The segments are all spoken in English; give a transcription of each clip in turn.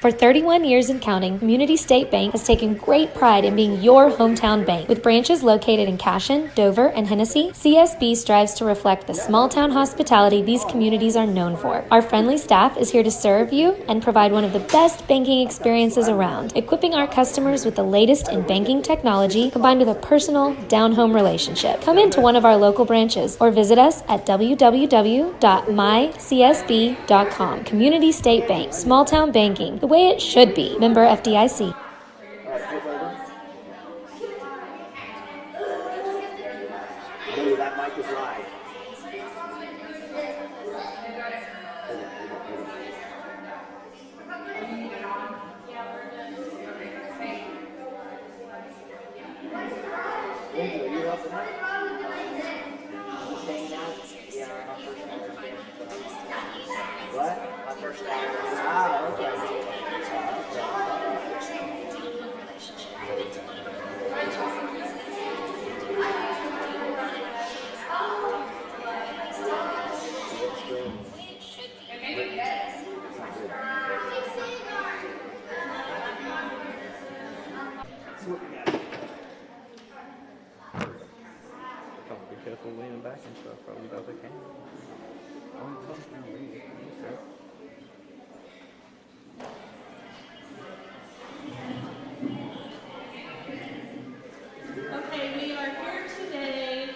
For 31 years and counting, Community State Bank has taken great pride in being your hometown bank. With branches located in Cashion, Dover, and Hennessy, CSB strives to reflect the small-town hospitality these communities are known for. Our friendly staff is here to serve you and provide one of the best banking experiences around, equipping our customers with the latest in banking technology combined with a personal, down-home relationship. Come into one of our local branches or visit us at www.mycsb.com. Community State Bank, small-town banking, the way it should be. Member FDIC. That mic is live. What? My first time. Ah, okay. Be careful leaning back and stuff, probably about the camera. Okay, we are here today.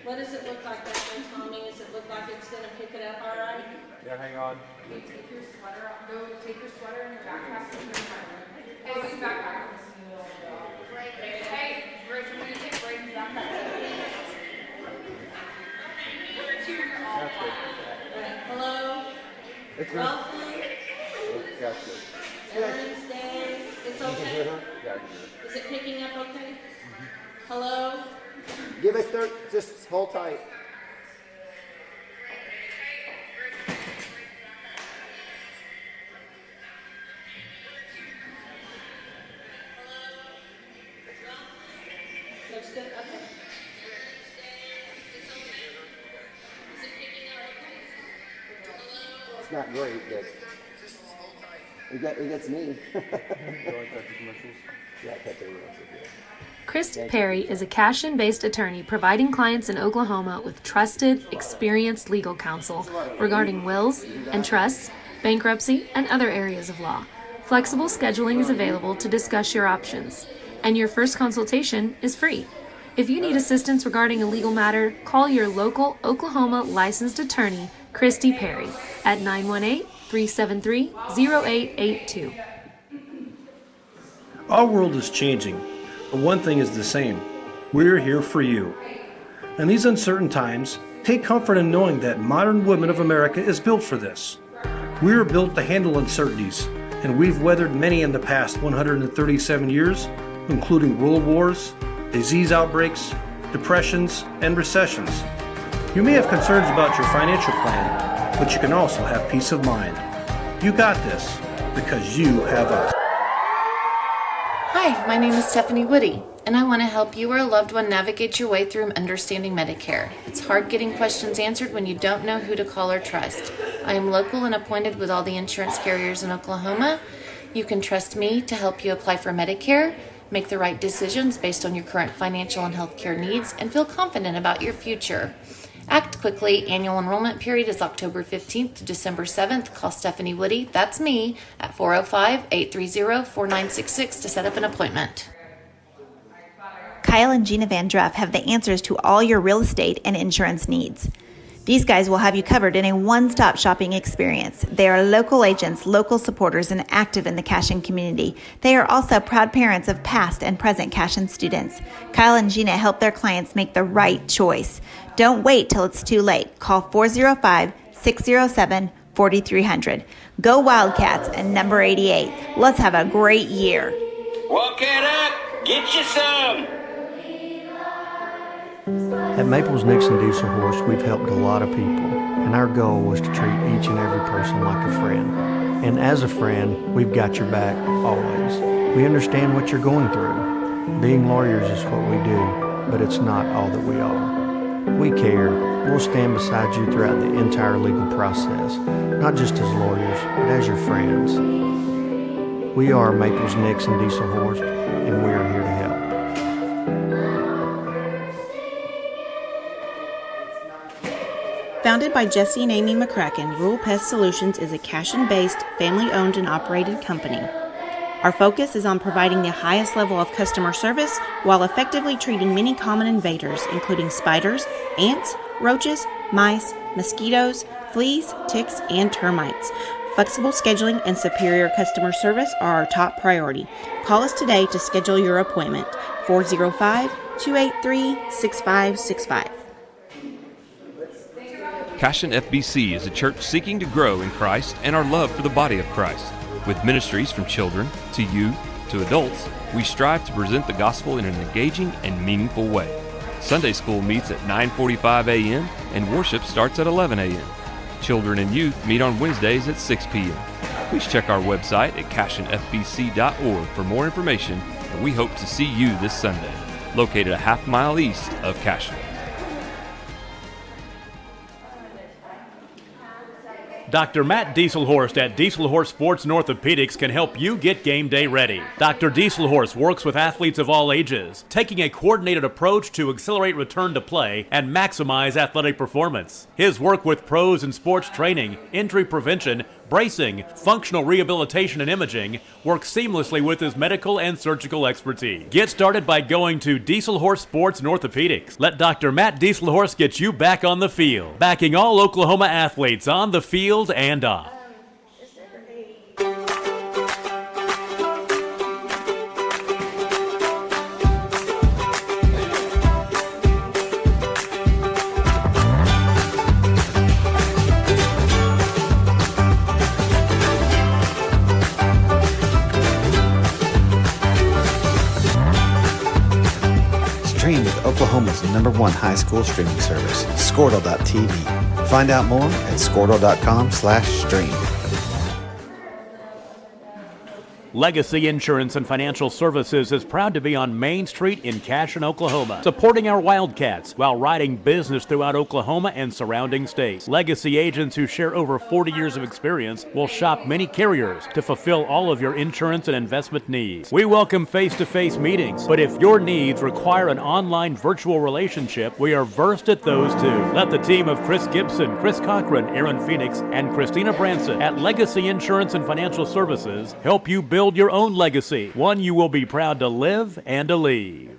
What does it look like that way, Tommy? Does it look like it's going to pick it up all right? Yeah, hang on. Take your sweater off. Go take your sweater and your backpack. Hey, what's your backpack? Hey, Grace, I'm going to take Braden's backpack. Hello? It's good. Welcome. Gotcha. Veterans Day. It's okay? Gotcha. Is it picking up okay? Hello? Give us just hold tight. Looks good? Okay. It's not great, but it gets me. You like that, the commercials? Yeah, I cut the reels. Chris Perry is a Cashion-based attorney providing clients in Oklahoma with trusted, experienced legal counsel regarding wills and trusts, bankruptcy, and other areas of law. Flexible scheduling is available to discuss your options, and your first consultation is free. If you need assistance regarding a legal matter, call your local Oklahoma licensed attorney, Christy Perry, at 918-373-0882. Our world is changing, but one thing is the same. We're here for you. In these uncertain times, take comfort in knowing that modern women of America is built for this. We are built to handle uncertainties, and we've weathered many in the past 137 years, including world wars, disease outbreaks, depressions, and recessions. You may have concerns about your financial plan, but you can also have peace of mind. You got this, because you have us. Hi, my name is Stephanie Woody, and I want to help you or a loved one navigate your way through understanding Medicare. It's hard getting questions answered when you don't know who to call or trust. I am local and appointed with all the insurance carriers in Oklahoma. You can trust me to help you apply for Medicare, make the right decisions based on your current financial and healthcare needs, and feel confident about your future. Act quickly. Annual enrollment period is October 15th to December 7th. Call Stephanie Woody, that's me, at 405-830-4966 to set up an appointment. Kyle and Gina Van Druff have the answers to all your real estate and insurance needs. These guys will have you covered in a one-stop shopping experience. They are local agents, local supporters, and active in the Cashion community. They are also proud parents of past and present Cashion students. Kyle and Gina help their clients make the right choice. Don't wait till it's too late. Call 405-607-4300. Go Wildcats and number 88. Let's have a great year. Walk it up, get you some. At Maples Nixon Diesel Horse, we've helped a lot of people, and our goal was to treat each and every person like a friend. And as a friend, we've got your back always. We understand what you're going through. Being lawyers is what we do, but it's not all that we are. We care. We'll stand beside you throughout the entire legal process, not just as lawyers, but as your friends. We are Maples, Nix, and Diesel Horse, and we are here to help. Founded by Jesse and Amy McCracken, Rural Pest Solutions is a Cashion-based, family-owned and operated company. Our focus is on providing the highest level of customer service while effectively treating many common invaders, including spiders, ants, roaches, mice, mosquitoes, fleas, ticks, and termites. Flexible scheduling and superior customer service are our top priority. Call us today to schedule your appointment. 405-283-6565. Cashion FBC is a church seeking to grow in Christ and our love for the body of Christ. With ministries from children to youth to adults, we strive to present the gospel in an engaging and meaningful way. Sunday school meets at 9:45 a.m. and worship starts at 11 a.m. Children and youth meet on Wednesdays at 6 p.m. Please check our website at cashionfbc.org for more information, and we hope to see you this Sunday, located a half-mile east of Cashion. Dr. Matt Dieselhorst at Dieselhorst Sports and Orthopedics can help you get game day ready. Dr. Dieselhorst works with athletes of all ages, taking a coordinated approach to accelerate return to play and maximize athletic performance. His work with pros in sports training, injury prevention, bracing, functional rehabilitation, and imaging works seamlessly with his medical and surgical expertise. Get started by going to Dieselhorst Sports and Orthopedics. Let Dr. Matt Dieselhorst get you back on the field, backing all Oklahoma athletes on the field and off. Stream with Oklahoma's #1 high school streaming service, Squirtle.tv. Find out more at squirtle.com/stream. Legacy Insurance and Financial Services is proud to be on Main Street in Cashion, Oklahoma, supporting our Wildcats while writing business throughout Oklahoma and surrounding states. Legacy agents who share over 40 years of experience will shop many carriers to fulfill all of your insurance and investment needs. We welcome face-to-face meetings, but if your needs require an online virtual relationship, we are versed at those too. Let the team of Chris Gibson, Chris Cochran, Aaron Phoenix, and Christina Branson at Legacy Insurance and Financial Services help you build your own legacy, one you will be proud to live and to leave.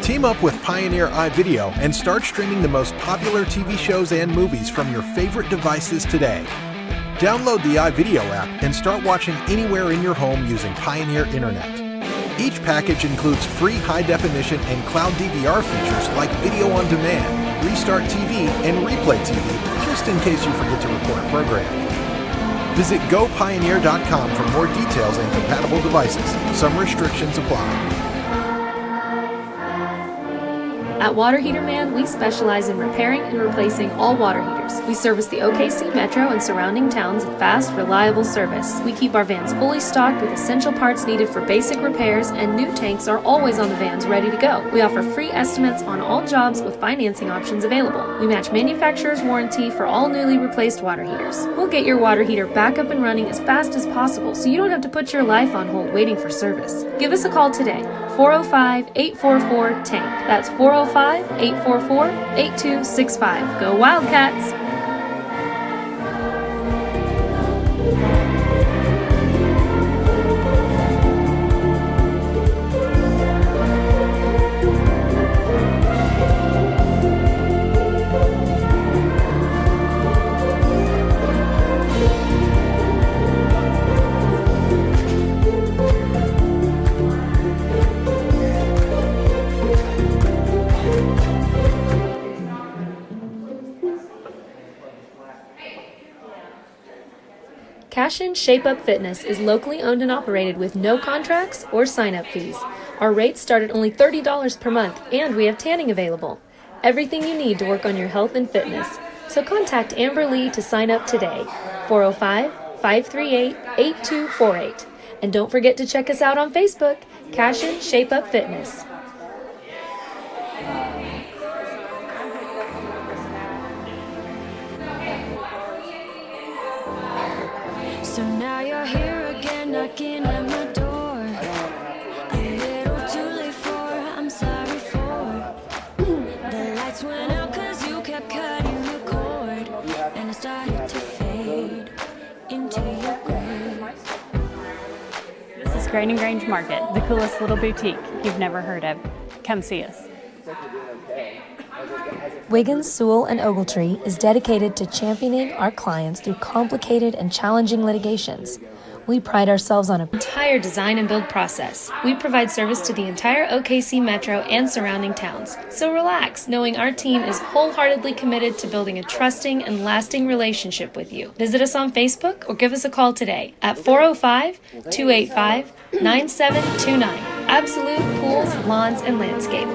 Team up with Pioneer iVideo and start streaming the most popular TV shows and movies from your favorite devices today. Download the iVideo app and start watching anywhere in your home using Pioneer Internet. Each package includes free high-definition and cloud DVR features like video on demand, Restart TV, and Replay TV, just in case you forget to record a program. Visit GoPioneer.com for more details and compatible devices. Some restrictions apply. At Water Heater Man, we specialize in repairing and replacing all water heaters. We service the OKC Metro and surrounding towns with fast, reliable service. We keep our vans fully stocked with essential parts needed for basic repairs, and new tanks are always on the vans ready to go. We offer free estimates on all jobs with financing options available. We match manufacturer's warranty for all newly replaced water heaters. We'll get your water heater back up and running as fast as possible so you don't have to put your life on hold waiting for service. Give us a call today, 405-844-TANK. That's 405-844-8265. Go Wildcats! Cashion Shape Up Fitness is locally owned and operated with no contracts or sign-up fees. Our rates start at only $30 per month, and we have tanning available. Everything you need to work on your health and fitness. So contact Amber Lee to sign up today, 405-538-8248. And don't forget to check us out on Facebook, Cashion Shape Up Fitness. So now you're here again, knocking at my door. A little too late for, I'm sorry for. The lights went out 'cause you kept cutting the cord, and I started to fade into your grave. This is Grain and Grange Market, the coolest little boutique you've never heard of. Come see us. Wiggins, Sewell, and Ogletree is dedicated to championing our clients through complicated and challenging litigations. We pride ourselves on an entire design and build process. We provide service to the entire OKC Metro and surrounding towns. So relax, knowing our team is wholeheartedly committed to building a trusting and lasting relationship with you. Visit us on Facebook or give us a call today at 405-285-9729. Absolute Pools, Lawns, and Landscape.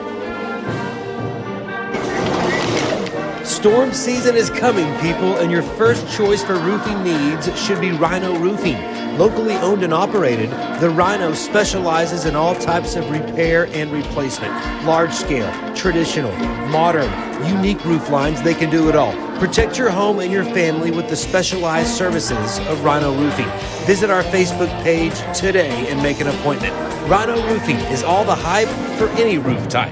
Storm season is coming, people, and your first choice for roofing needs should be Rhino Roofing. Locally owned and operated, the Rhino specializes in all types of repair and replacement. Large scale, traditional, modern, unique roof lines, they can do it all. Protect your home and your family with the specialized services of Rhino Roofing. Visit our Facebook page today and make an appointment. Rhino Roofing is all the hype for any roof type.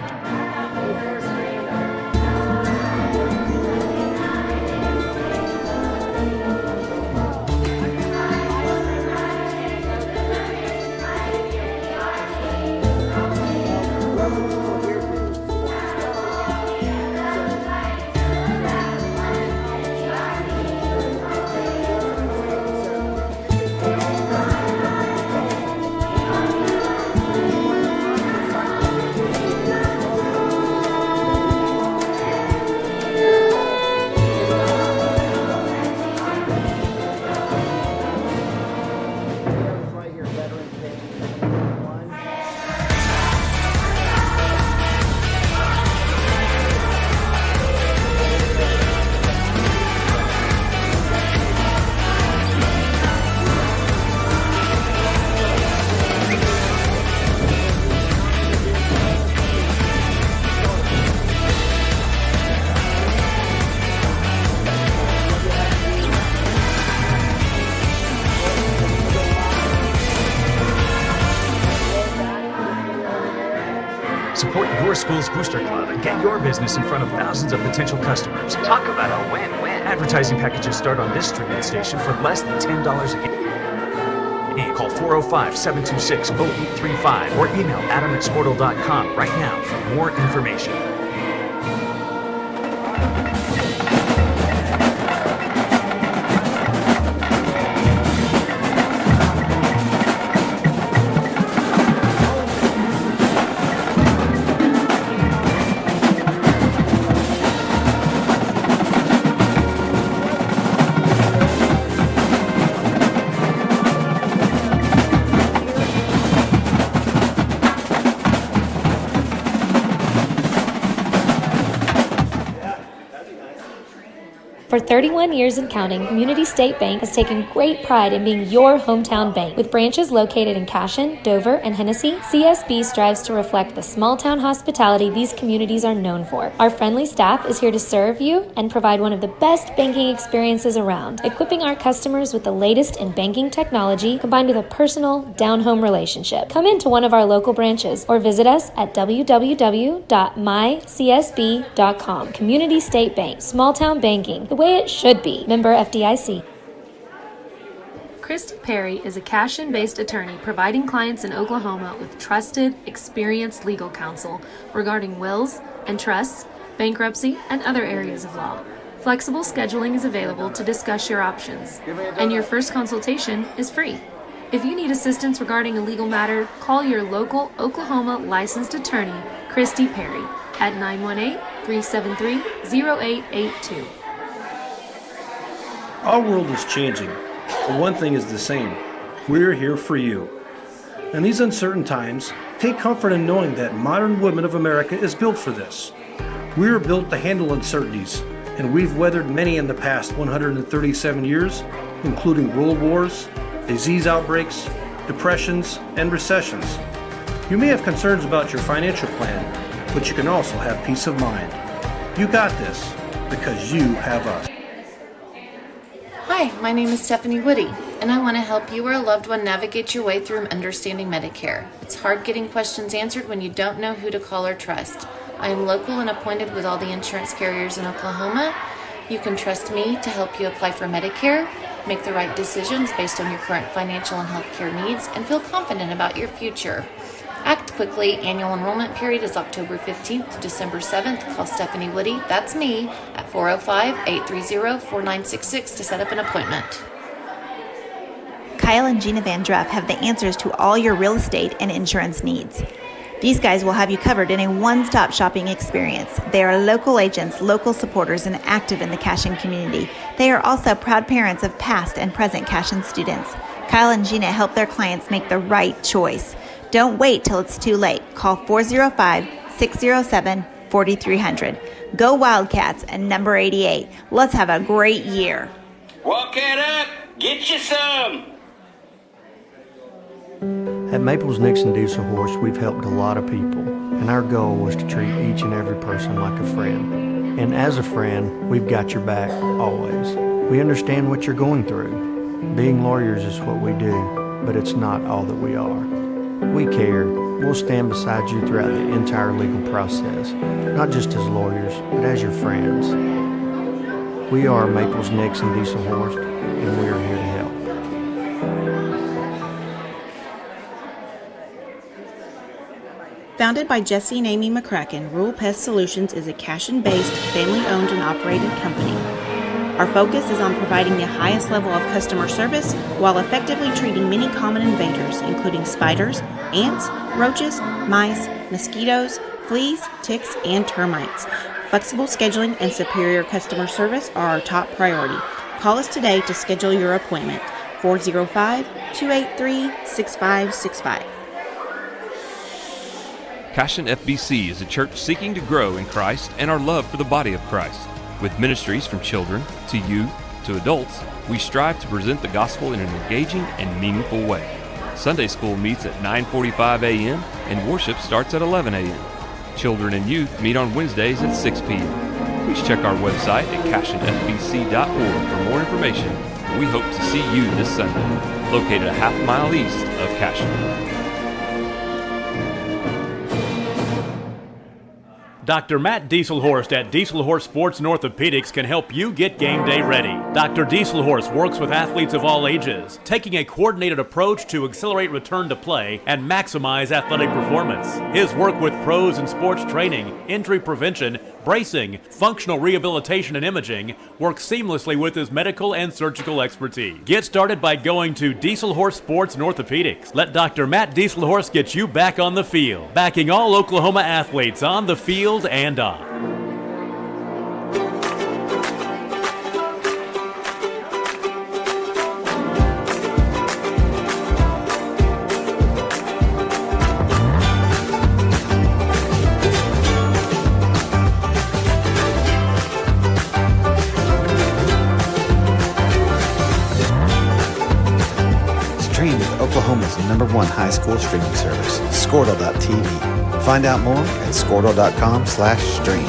Support your school's booster club and get your business in front of thousands of potential customers. Talk about a win-win. Advertising packages start on this streaming station for less than $10 a game. Call 405-726-0835 or email adam@squirtle.com right now for more information. For 31 years and counting, Community State Bank has taken great pride in being your hometown bank. With branches located in Cashin, Dover, and Hennessy, CSB strives to reflect the small-town hospitality these communities are known for. Our friendly staff is here to serve you and provide one of the best banking experiences around, equipping our customers with the latest in banking technology combined with a personal, down-home relationship. Come into one of our local branches or visit us at www.mycsb.com. Community State Bank, small-town banking, the way it should be. Member FDIC. Christy Perry is a Cashin-based attorney providing clients in Oklahoma with trusted, experienced legal counsel regarding wills and trusts, bankruptcy, and other areas of law. Flexible scheduling is available to discuss your options, and your first consultation is free. If you need assistance regarding a legal matter, call your local Oklahoma licensed attorney, Christy Perry, at 918-373-0882. Our world is changing, but one thing is the same. We're here for you. In these uncertain times, take comfort in knowing that modern women of America is built for this. We are built to handle uncertainties, and we've weathered many in the past 137 years, including world wars, disease outbreaks, depressions, and recessions. You may have concerns about your financial plan, but you can also have peace of mind. You got this because you have us. Hi, my name is Stephanie Woody. and I want to help you or a loved one navigate your way through understanding Medicare. It's hard getting questions answered when you don't know who to call or trust. I am local and appointed with all the insurance carriers in Oklahoma. You can trust me to help you apply for Medicare, make the right decisions based on your current financial and healthcare needs, and feel confident about your future. Act quickly. Annual enrollment period is October 15th to December 7th. Call Stephanie Woody, that's me, at 405-830-4966 to set up an appointment. Kyle and Gina Van Druff have the answers to all your real estate and insurance needs. These guys will have you covered in a one-stop shopping experience. They are local agents, local supporters, and active in the Cashin community. They are also proud parents of past and present Cashin students. Kyle and Gina help their clients make the right choice. Don't wait till it's too late. Call 405-607-4300. Go Wildcats and number 88. Let's have a great year. Walk it up, get you some. At Maples Nixon Diesel Horse, we've helped a lot of people, and our goal was to treat each and every person like a friend. And as a friend, we've got your back always. We understand what you're going through. Being lawyers is what we do, but it's not all that we are. We care. We'll stand beside you throughout the entire legal process, not just as lawyers, but as your friends. We are Maples Nixon Diesel Horse, and we are here to help. Founded by Jesse and Amy McCracken, Rural Pest Solutions is a Cashin-based, family-owned and operated company. Our focus is on providing the highest level of customer service while effectively treating many common invaders, including spiders, ants, roaches, mice, mosquitoes, fleas, ticks, and termites. Flexible scheduling and superior customer service are our top priority. Call us today to schedule your appointment. 405-283-6565. Cashin FBC is a church seeking to grow in Christ and our love for the body of Christ. With ministries from children to youth to adults, we strive to present the gospel in an engaging and meaningful way. Sunday school meets at 9:45 a.m. and worship starts at 11 a.m. Children and youth meet on Wednesdays at 6 p.m. Please check our website at cashinfbc.org for more information. We hope to see you this Sunday, located a half-mile east of Cashin. Dr. Matt Dieselhorst at Dieselhorst Sports and Orthopedics can help you get game day ready. Dr. Dieselhorst works with athletes of all ages, taking a coordinated approach to accelerate return to play and maximize athletic performance. His work with pros in sports training, injury prevention, bracing, functional rehabilitation, and imaging works seamlessly with his medical and surgical expertise. Get started by going to Dieselhorst Sports and Orthopedics. Let Dr. Matt Dieselhorst get you back on the field, backing all Oklahoma athletes on the field and on. Stream with Oklahoma's #1 high school streaming service, Squirtle.tv. Find out more at Squirtle.com/stream.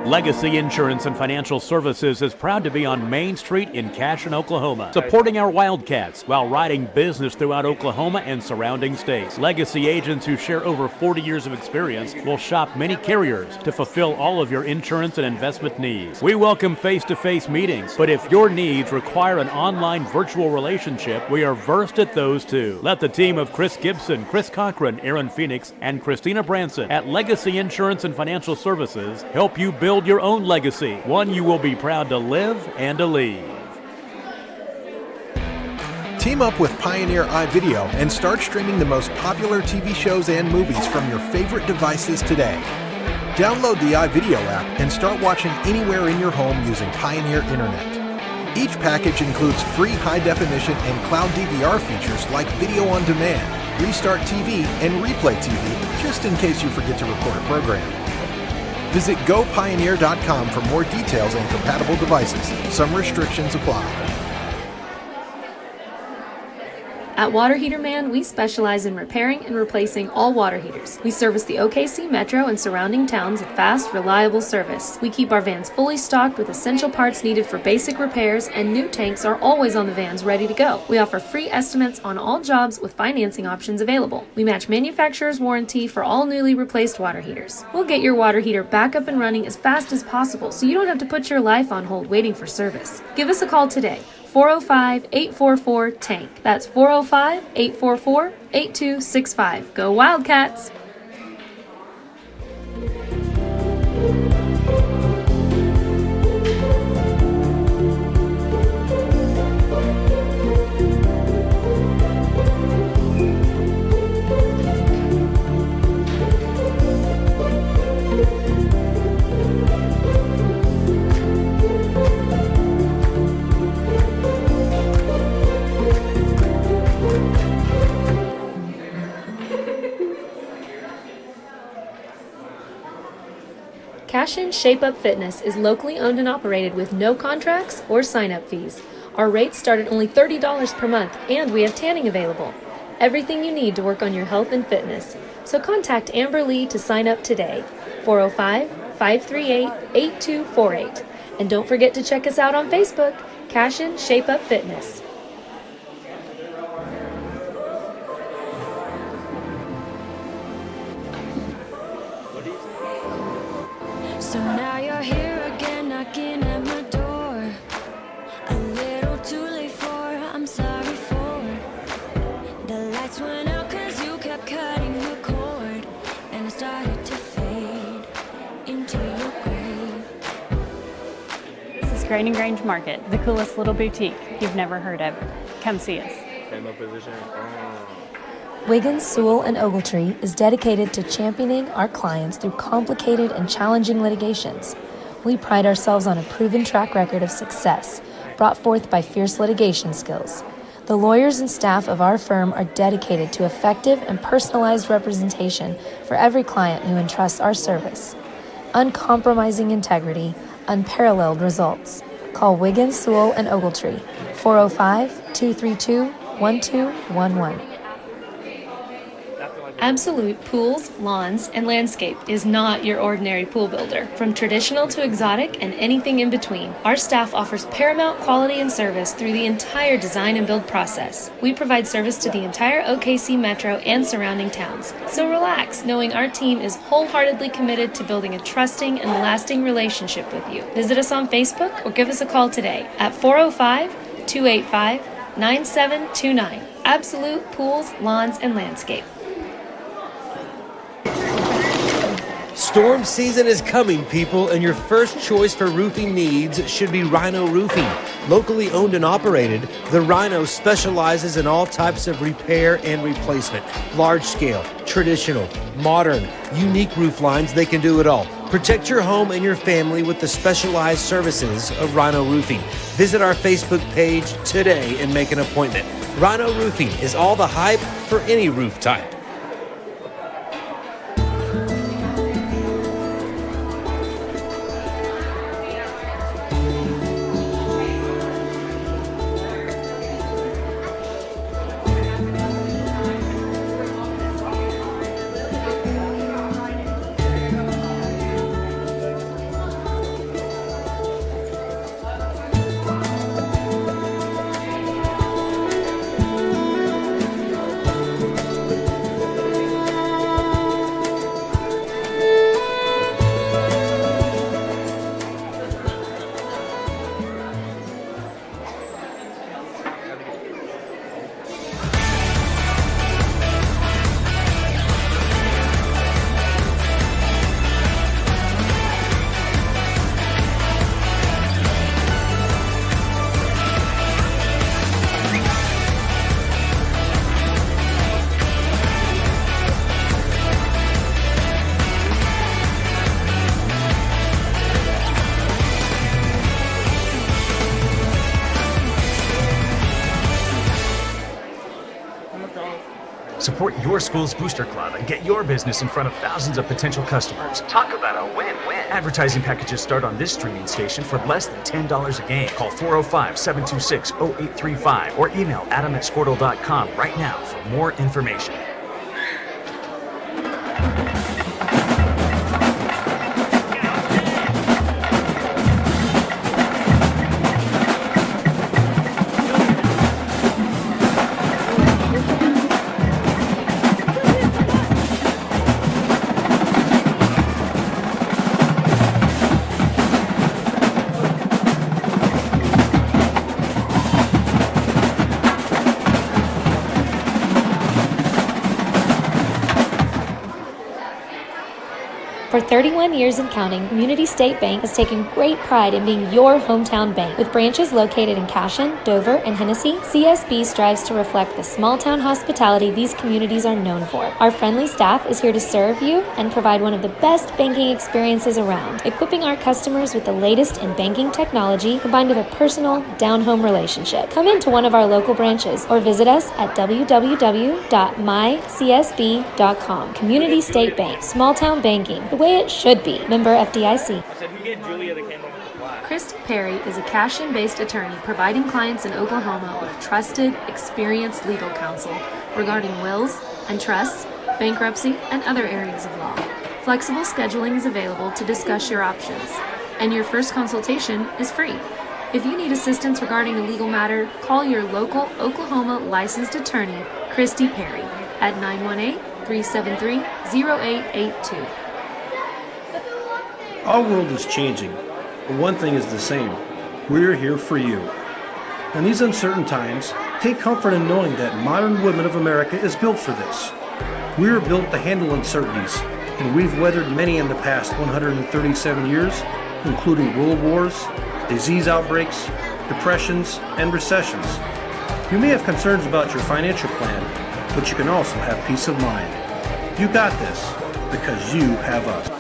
Legacy Insurance and Financial Services is proud to be on Main Street in Cashin, Oklahoma, supporting our Wildcats while writing business throughout Oklahoma and surrounding states. Legacy agents who share over 40 years of experience will shop many carriers to fulfill all of your insurance and investment needs. We welcome face-to-face meetings, but if your needs require an online virtual relationship, we are versed at those too. Let the team of Chris Gibson, Chris Cochran, Aaron Phoenix, and Christina Branson at Legacy Insurance and Financial Services help you build your own legacy, one you will be proud to live and to leave. Team up with Pioneer iVideo and start streaming the most popular TV shows and movies from your favorite devices today. Download the iVideo app and start watching anywhere in your home using Pioneer Internet. Each package includes free high-definition and cloud DVR features like Video on Demand, Restart TV, and Replay TV, just in case you forget to record a program. Visit GoPioneer.com for more details and compatible devices. Some restrictions apply. At Water Heater Man, we specialize in repairing and replacing all water heaters. We service the OKC Metro and surrounding towns with fast, reliable service. We keep our vans fully stocked with essential parts needed for basic repairs, and new tanks are always on the vans ready to go. We offer free estimates on all jobs with financing options available. We match manufacturer's warranty for all newly replaced water heaters. We'll get your water heater back up and running as fast as possible so you don't have to put your life on hold waiting for service. Give us a call today. 405-844-TANK. That's 405-844-8265. Go Wildcats! Cash-In Shape-Up Fitness is locally owned and operated with no contracts or sign-up fees. Our rates start at only $30 per month, and we have tanning available. Everything you need to work on your health and fitness. So contact Amber Lee to sign up today. 405-538-8248. And don't forget to check us out on Facebook, Cash-In Shape-Up Fitness. So now you're here again, knocking at my door. A little too late for, I'm sorry for. The lights went out 'cause you kept cutting the cord, and I started to fade into your grave. This is Grain and Grange Market, the coolest little boutique you've never heard of. Come see us. Same up position. Wiggins, Sewell, and Ogletree is dedicated to championing our clients through complicated and challenging litigations. We pride ourselves on a proven track record of success, brought forth by fierce litigation skills. The lawyers and staff of our firm are dedicated to effective and personalized representation for every client who entrusts our service. Uncompromising integrity, unparalleled results. Call Wiggins, Sewell, and Ogletree, 405-232-1211. Absolute Pools, Lawns, and Landscape is not your ordinary pool builder. From traditional to exotic and anything in between, our staff offers paramount quality and service through the entire design and build process. We provide service to the entire OKC Metro and surrounding towns. So relax, knowing our team is wholeheartedly committed to building a trusting and lasting relationship with you. Visit us on Facebook or give us a call today at 405-285-9729. Absolute Pools, Lawns, and Landscape. Storm season is coming, people, and your first choice for roofing needs should be Rhino Roofing. Locally owned and operated, the Rhino specializes in all types of repair and replacement. Large scale, traditional, modern, unique roof lines, they can do it all. Protect your home and your family with the specialized services of Rhino Roofing. Visit our Facebook page today and make an appointment. Rhino Roofing is all the hype for any roof type. Support your school's booster club and get your business in front of thousands of potential customers. Talk about a win-win. Advertising packages start on this streaming station for less than $10 a game. Call 405-726-0835 or email adam@squirtle.com right now for more information. For 31 years and counting, Community State Bank has taken great pride in being your hometown bank. With branches located in Cashin, Dover, and Hennessy, CSB strives to reflect the small-town hospitality these communities are known for. Our friendly staff is here to serve you and provide one of the best banking experiences around, equipping our customers with the latest in banking technology combined with a personal, down-home relationship. Come into one of our local branches or visit us at www.mycsb.com. Community State Bank, small-town banking, the way it should be. Member FDIC. Christy Perry is a Cashin-based attorney providing clients in Oklahoma with trusted, experienced legal counsel regarding wills and trusts, bankruptcy, and other areas of law. Flexible scheduling is available to discuss your options, and your first consultation is free. If you need assistance regarding a legal matter, call your local Oklahoma licensed attorney, Christy Perry, at 918-373-0882. Our world is changing, but one thing is the same. We're here for you. In these uncertain times, take comfort in knowing that modern women of America is built for this. We are built to handle uncertainties, and we've weathered many in the past 137 years, including world wars, disease outbreaks, depressions, and recessions. You may have concerns about your financial plan, but you can also have peace of mind. You got this, because you have us.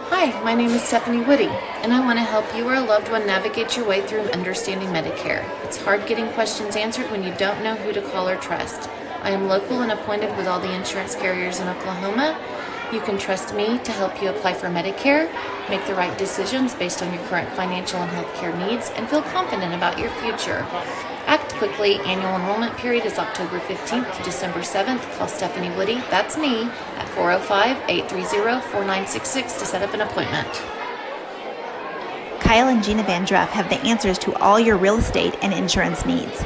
Hi, my name is Stephanie Woody, and I want to help you or a loved one navigate your way through understanding Medicare. It's hard getting questions answered when you don't know who to call or trust. I am local and appointed with all the insurance carriers in Oklahoma. You can trust me to help you apply for Medicare, make the right decisions based on your current financial and healthcare needs, and feel confident about your future. Act quickly. Annual enrollment period is October 15th to December 7th. Call Stephanie Woody, that's me, at 405-830-4966 to set up an appointment. Kyle and Gina Van Druff have the answers to all your real estate and insurance needs.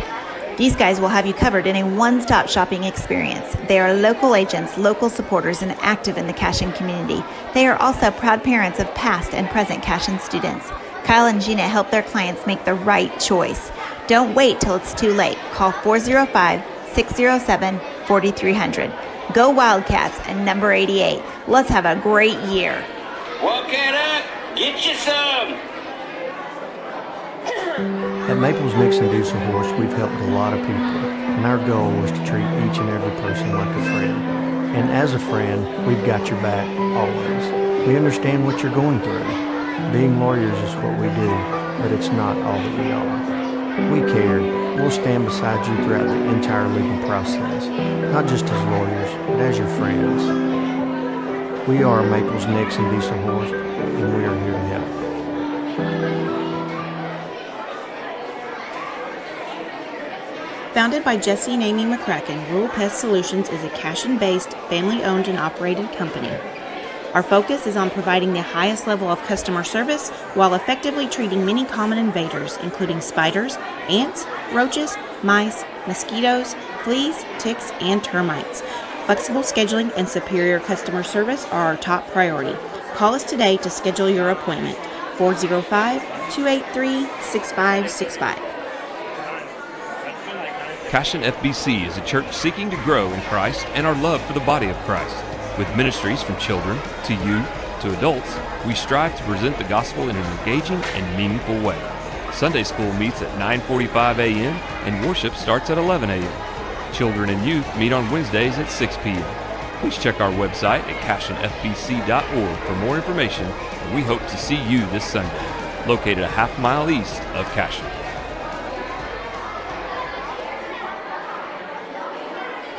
These guys will have you covered in a one-stop shopping experience. They are local agents, local supporters, and active in the Cashin community. They are also proud parents of past and present Cashin students. Kyle and Gina help their clients make the right choice. Don't wait till it's too late. Call 405-607-4300. Go Wildcats and number 88. Let's have a great year. Walk it up, get you some. At Maples Nixon Diesel Horse, we've helped a lot of people, and our goal is to treat each and every person like a friend. And as a friend, we've got your back always. We understand what you're going through. Being lawyers is what we do, but it's not all that we are. We care. We'll stand beside you throughout the entire legal process, not just as lawyers, but as your friends. We are Maples Nixon Diesel Horse, and we are here to help. Founded by Jesse and Amy McCracken, Rural Pest Solutions is a Cashin-based, family-owned and operated company. Our focus is on providing the highest level of customer service while effectively treating many common invaders, including spiders, ants, roaches, mice, mosquitoes, fleas, ticks, and termites. Flexible scheduling and superior customer service are our top priority. Call us today to schedule your appointment. 405-283-6565. Cashin FBC is a church seeking to grow in Christ and our love for the body of Christ. With ministries from children to youth to adults, we strive to present the gospel in an engaging and meaningful way. Sunday school meets at 9:45 a.m. and worship starts at 11 a.m. Children and youth meet on Wednesdays at 6 p.m. Please check our website at cashinfbc.org for more information, and we hope to see you this Sunday, located a half-mile east of Cashin.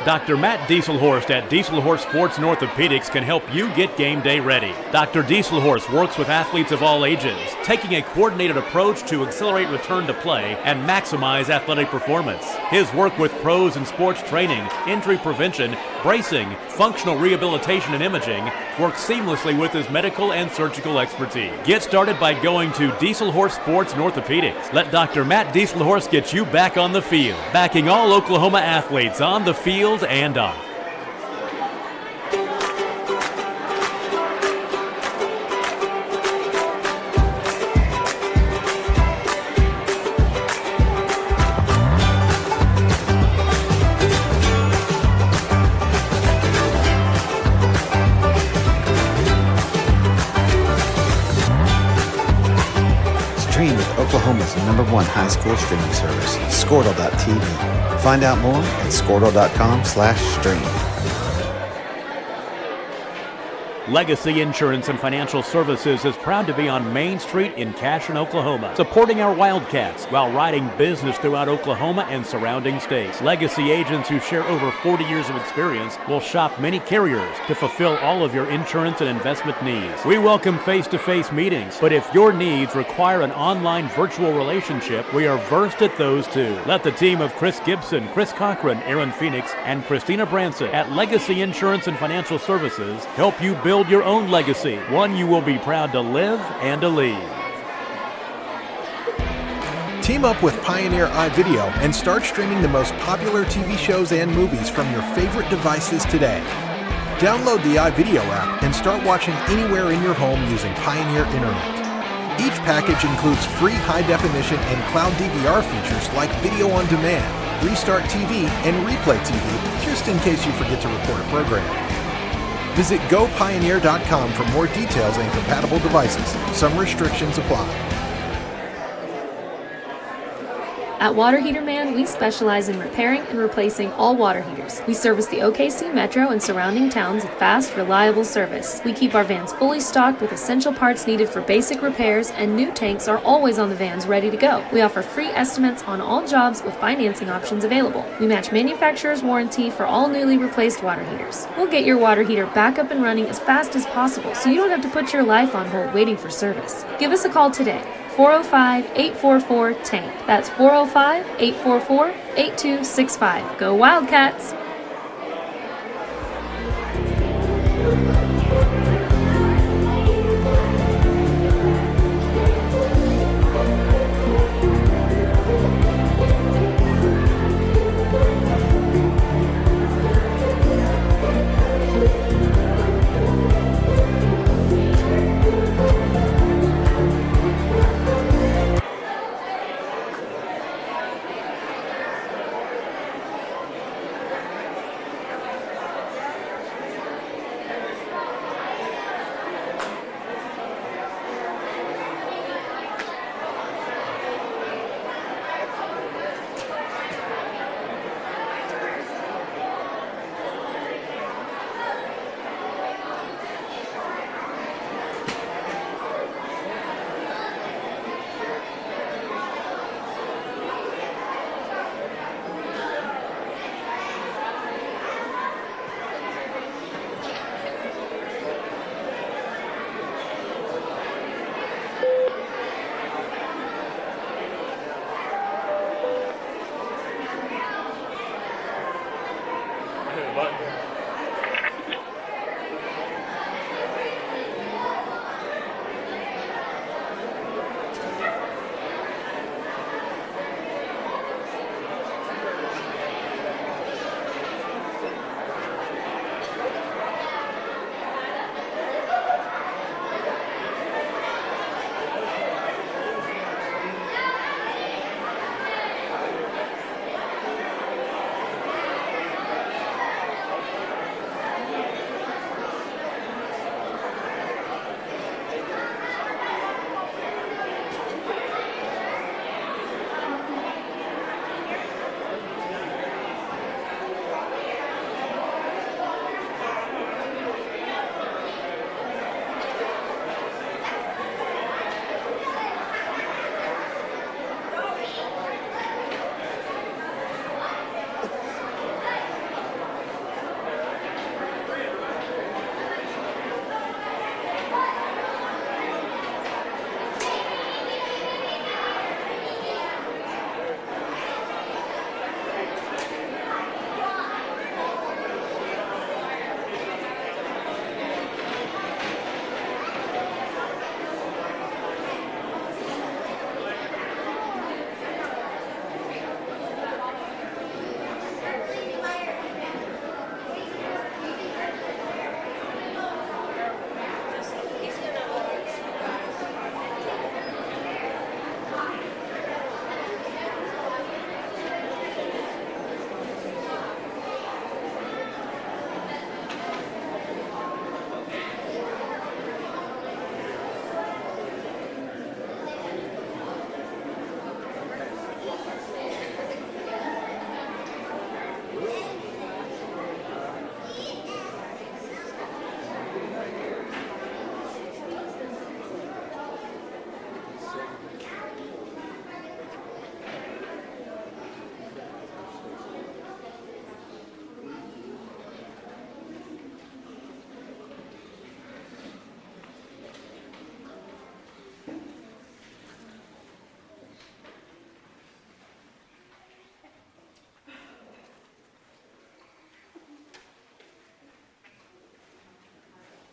Dr. Matt Dieselhorst at Dieselhorst Sports and Orthopedics can help you get game day ready. Dr. Dieselhorst works with athletes of all ages, taking a coordinated approach to accelerate return to play and maximize athletic performance. His work with pros in sports training, injury prevention, bracing, functional rehabilitation, and imaging works seamlessly with his medical and surgical expertise. Get started by going to Dieselhorst Sports and Orthopedics. Let Dr. Matt Dieselhorst get you back on the field, backing all Oklahoma athletes on the field and off. Stream with Oklahoma's #1 high school streaming service, Squirtle.tv. Find out more at Squirtle.com/stream. Legacy Insurance and Financial Services is proud to be on Main Street in Cashin, Oklahoma, supporting our Wildcats while writing business throughout Oklahoma and surrounding states. Legacy agents who share over 40 years of experience will shop many carriers to fulfill all of your insurance and investment needs. We welcome face-to-face meetings, but if your needs require an online virtual relationship, we are versed at those too. Let the team of Chris Gibson, Chris Cochran, Aaron Phoenix, and Christina Branson at Legacy Insurance and Financial Services help you build your own legacy, one you will be proud to live and to leave. Team up with Pioneer iVideo and start streaming the most popular TV shows and movies from your favorite devices today. Download the iVideo app and start watching anywhere in your home using Pioneer Internet. Each package includes free high-definition and cloud DVR features like video on demand, Restart TV, and Replay TV, just in case you forget to record a program. Visit GoPioneer.com for more details and compatible devices. Some restrictions apply. At Water Heater Man, we specialize in repairing and replacing all water heaters. We service the OKC Metro and surrounding towns with fast, reliable service. We keep our vans fully stocked with essential parts needed for basic repairs, and new tanks are always on the vans ready to go. We offer free estimates on all jobs with financing options available. We match manufacturer's warranty for all newly replaced water heaters. We'll get your water heater back up and running as fast as possible so you don't have to put your life on hold waiting for service. Give us a call today. 405-844-TANK. That's 405-844-8265. Go Wildcats!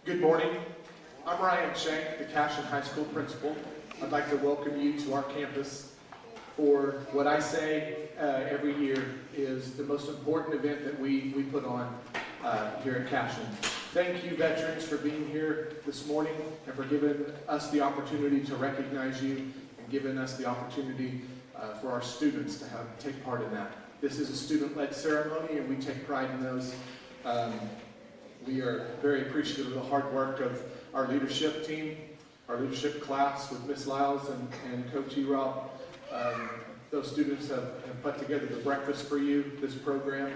Good morning. I'm Ryan Shank, the Cashin High School principal. I'd like to welcome you to our campus for what I say every year is the most important event that we put on here at Cashin. Thank you, veterans, for being here this morning and for giving us the opportunity to recognize you and giving us the opportunity for our students to take part in that. This is a student-led ceremony, and we take pride in those. We are very appreciative of the hard work of our leadership team, our leadership class with Ms. Lyles and Coach E-Rob. Those students have put together the breakfast for you, this program,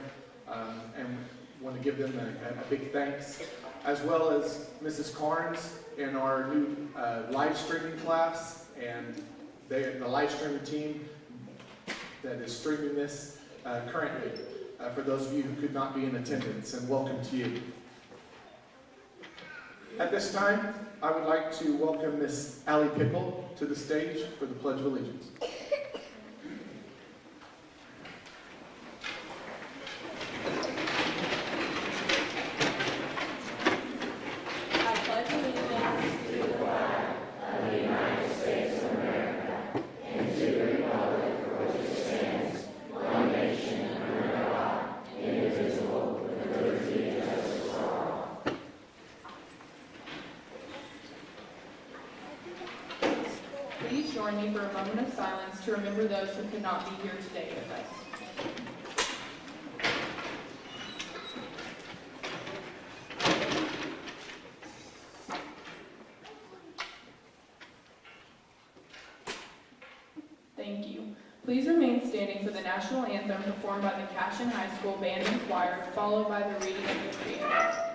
and want to give them a big thanks, as well as Mrs. Carnes and our new live streaming class, and the live streaming team that is streaming this currently, for those of you who could not be in attendance, and welcome to you. At this time, I would like to welcome Miss Allie Pickle to the stage for the Pledge of Allegiance. Please join me for a moment of silence to remember those who could not be here today with us. Thank you. Please remain standing for the national anthem performed by the Cashin High School Band and Choir, followed by the reading of the preamble.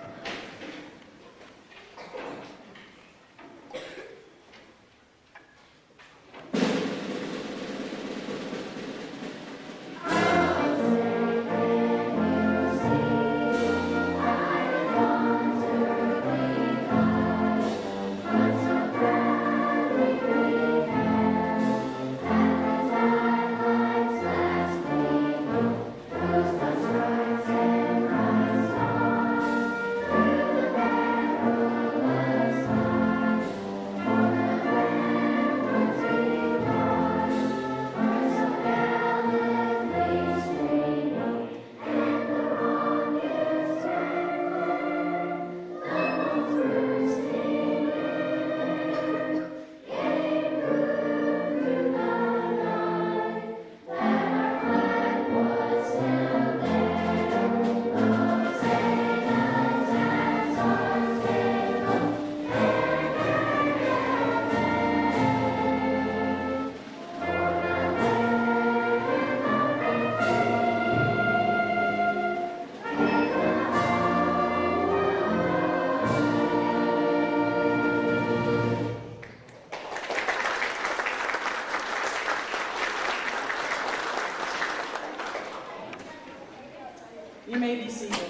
You may be seated.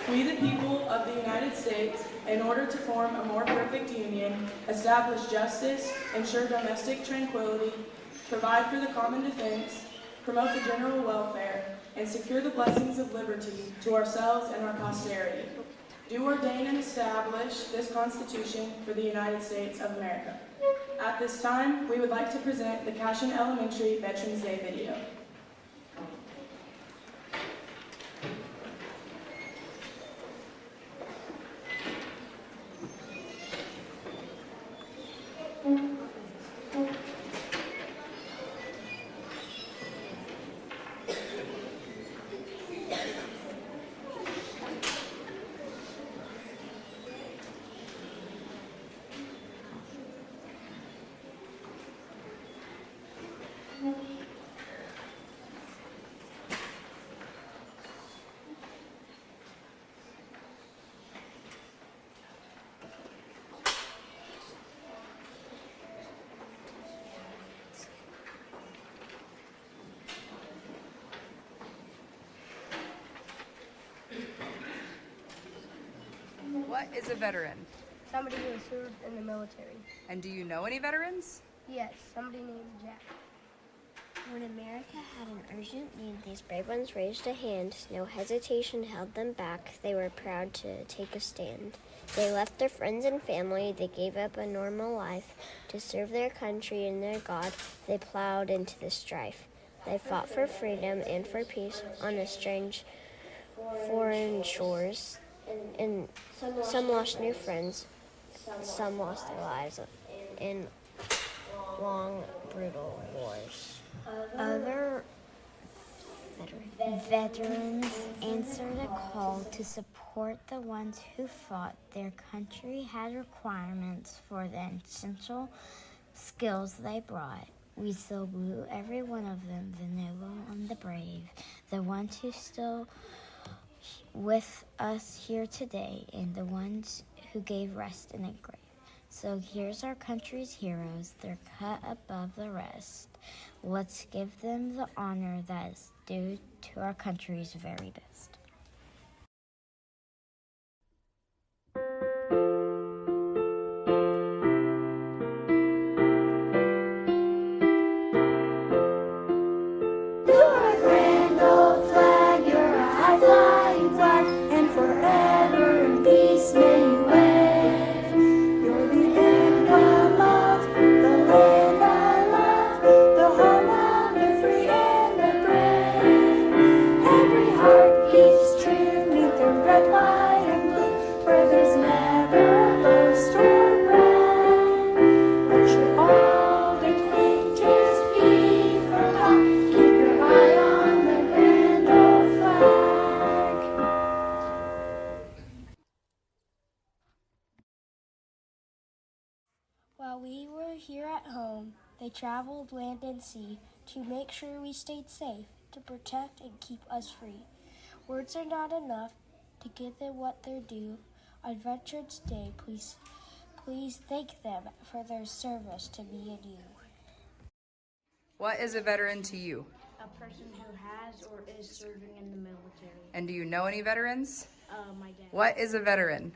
We, the people of the United States, in order to form a more perfect union, establish justice, ensure domestic tranquility, provide for the common defense, promote the general welfare, and secure the blessings of liberty to ourselves and our posterity. Do ordain and establish this Constitution for the United States of America. At this time, we would like to present the Cashin Elementary Veterans Day video. What is a veteran? Somebody who has served in the military. And do you know any veterans? Yes, somebody named Jack. When America had an urgent need, these brave ones raised a hand. No hesitation held them back. They were proud to take a stand. They left their friends and family. They gave up a normal life to serve their country and their God. They plowed into the strife. They fought for freedom and for peace on a strange foreign shores. And some lost new friends. Some lost their lives in long, brutal wars. Other veterans answered a call to support the ones who fought. Their country had requirements for the essential skills they brought. We salute every one of them, the noble and the brave, the ones who still with us here today, and the ones who gave rest in a grave. So here's our country's heroes. They're cut above the rest. Let's give them the honor that is due to our country's very best. While we were here at home, they traveled land and sea to make sure we stayed safe, to protect and keep us free. Words are not enough to give them what they're due. On Veterans Day, please thank them for their service to me and you. What is a veteran to you? A person who has or is serving in the military. And do you know any veterans? My dad. What is a veteran?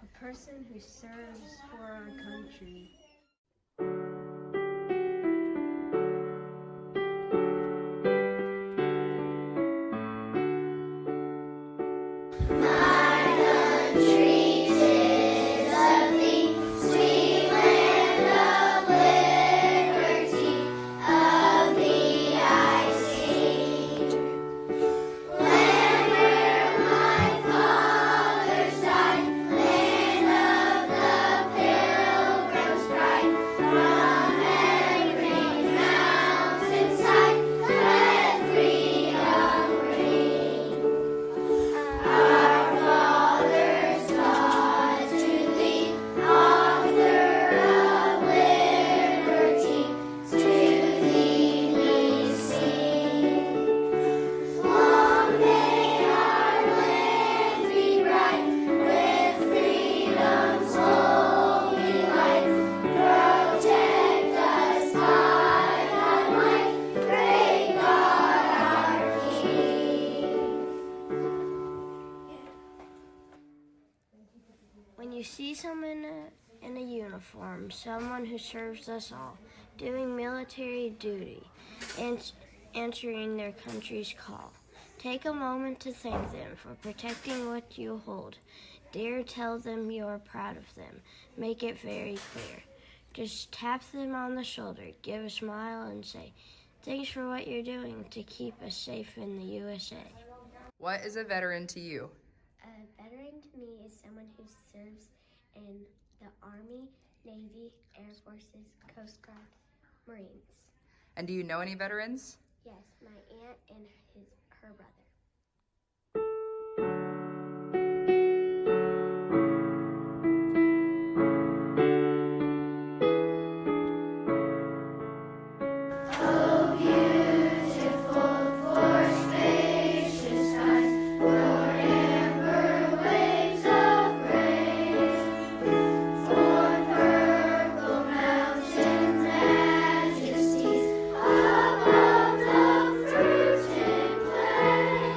A person who serves for our country. When you see someone in a uniform, someone who serves us all, doing military duty, and answering their country's call, take a moment to thank them for protecting what you hold. Dare tell them you are proud of them. Make it very clear. Just tap them on the shoulder, give a smile, and say, "Thanks for what you're doing to keep us safe in the USA." What is a veteran to you? A veteran to me is someone who serves in the Army, Navy, Air Forces, Coast Guard, Marines. And do you know any veterans? Yes, my aunt and her brother. Above the fruited plain.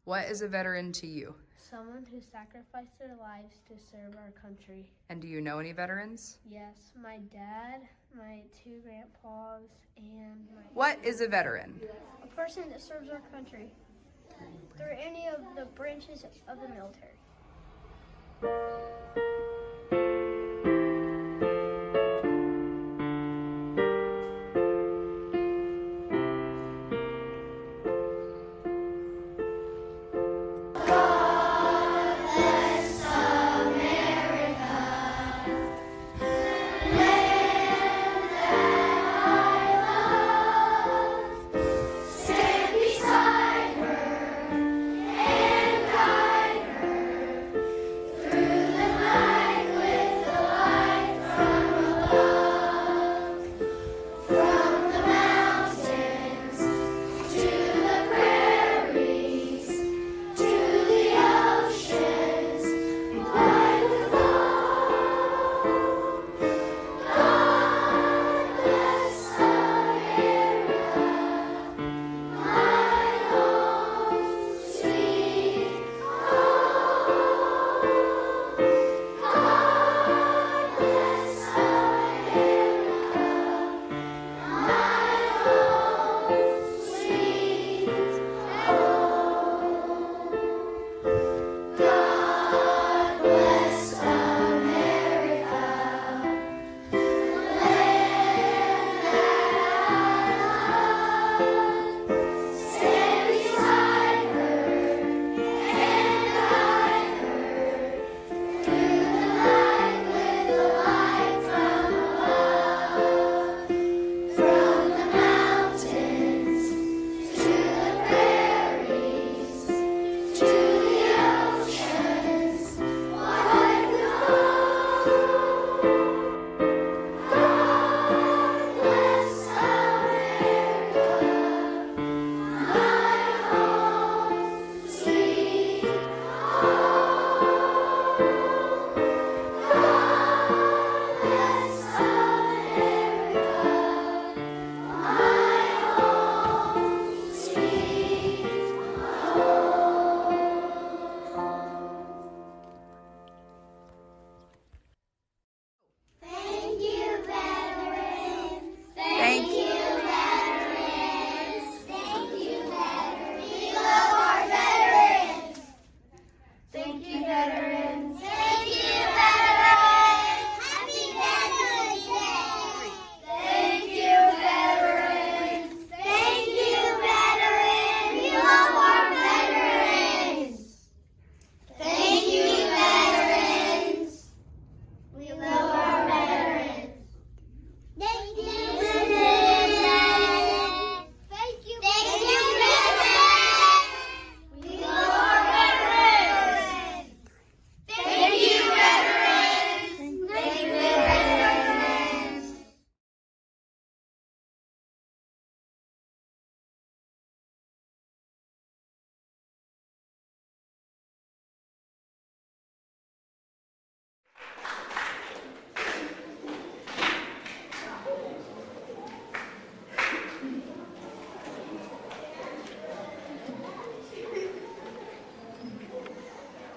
What is a veteran to you? Someone who sacrificed their lives to serve our country. And do you know any veterans? Yes, my dad, my two grandpas, and my... What is a veteran? A person that serves our country through any of the branches of the military.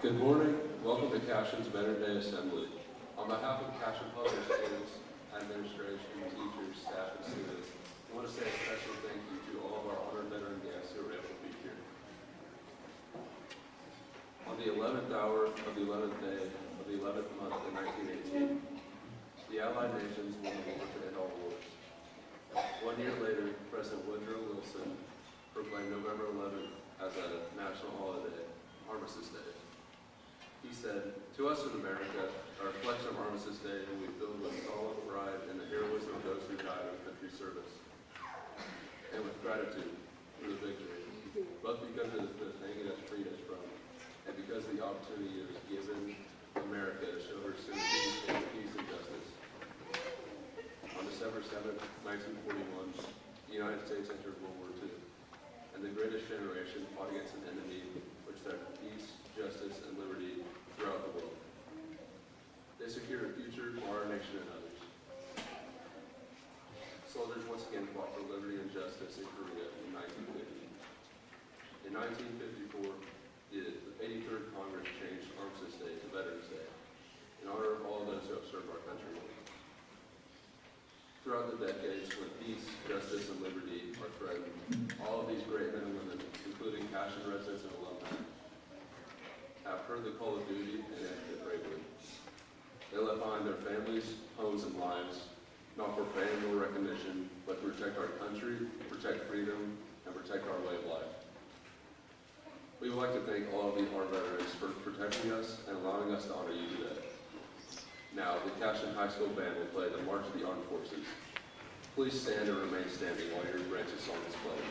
Good morning. Welcome to Cashin's Veterans Day Assembly. On behalf of Cashin Public Schools, administration, teachers, staff, and students, I want to say a special thank you to all of our honored veteran guests who are able to be here. On the 11th hour of the 11th day of the 11th month in 1918, the Allied nations won the war to end all wars. 1 year later, President Woodrow Wilson proclaimed November 11th as a national holiday, Armistice Day. He said, "To us in America, a reflection of Armistice Day will be filled with solemn pride in the heroism of those who died in country service, and with gratitude for the victory, both because of the thing it has freed us from, and because the opportunity it has given America to show her citizens peace and justice." On December 7, 1941, the United States entered World War II, and the greatest generation fought against an enemy which threatened peace, justice, and liberty throughout the world. They secured a future for our nation and others. Soldiers once again fought for liberty and justice in Korea in 1950. In 1954, Throughout the decades when peace, justice, and liberty are threatened, all of these great men and women, including Cashion residents and alumni, have heard the call of duty and acted bravely. They left behind their families, homes, and lives, not for fame or recognition, but to protect our country, protect freedom, and protect our way of life. We would like to thank all of our veterans for protecting us and allowing us to honor you today. Now, the Cashion High School Band will play the March of the Armed Forces. Please stand and remain standing while your branches song is played.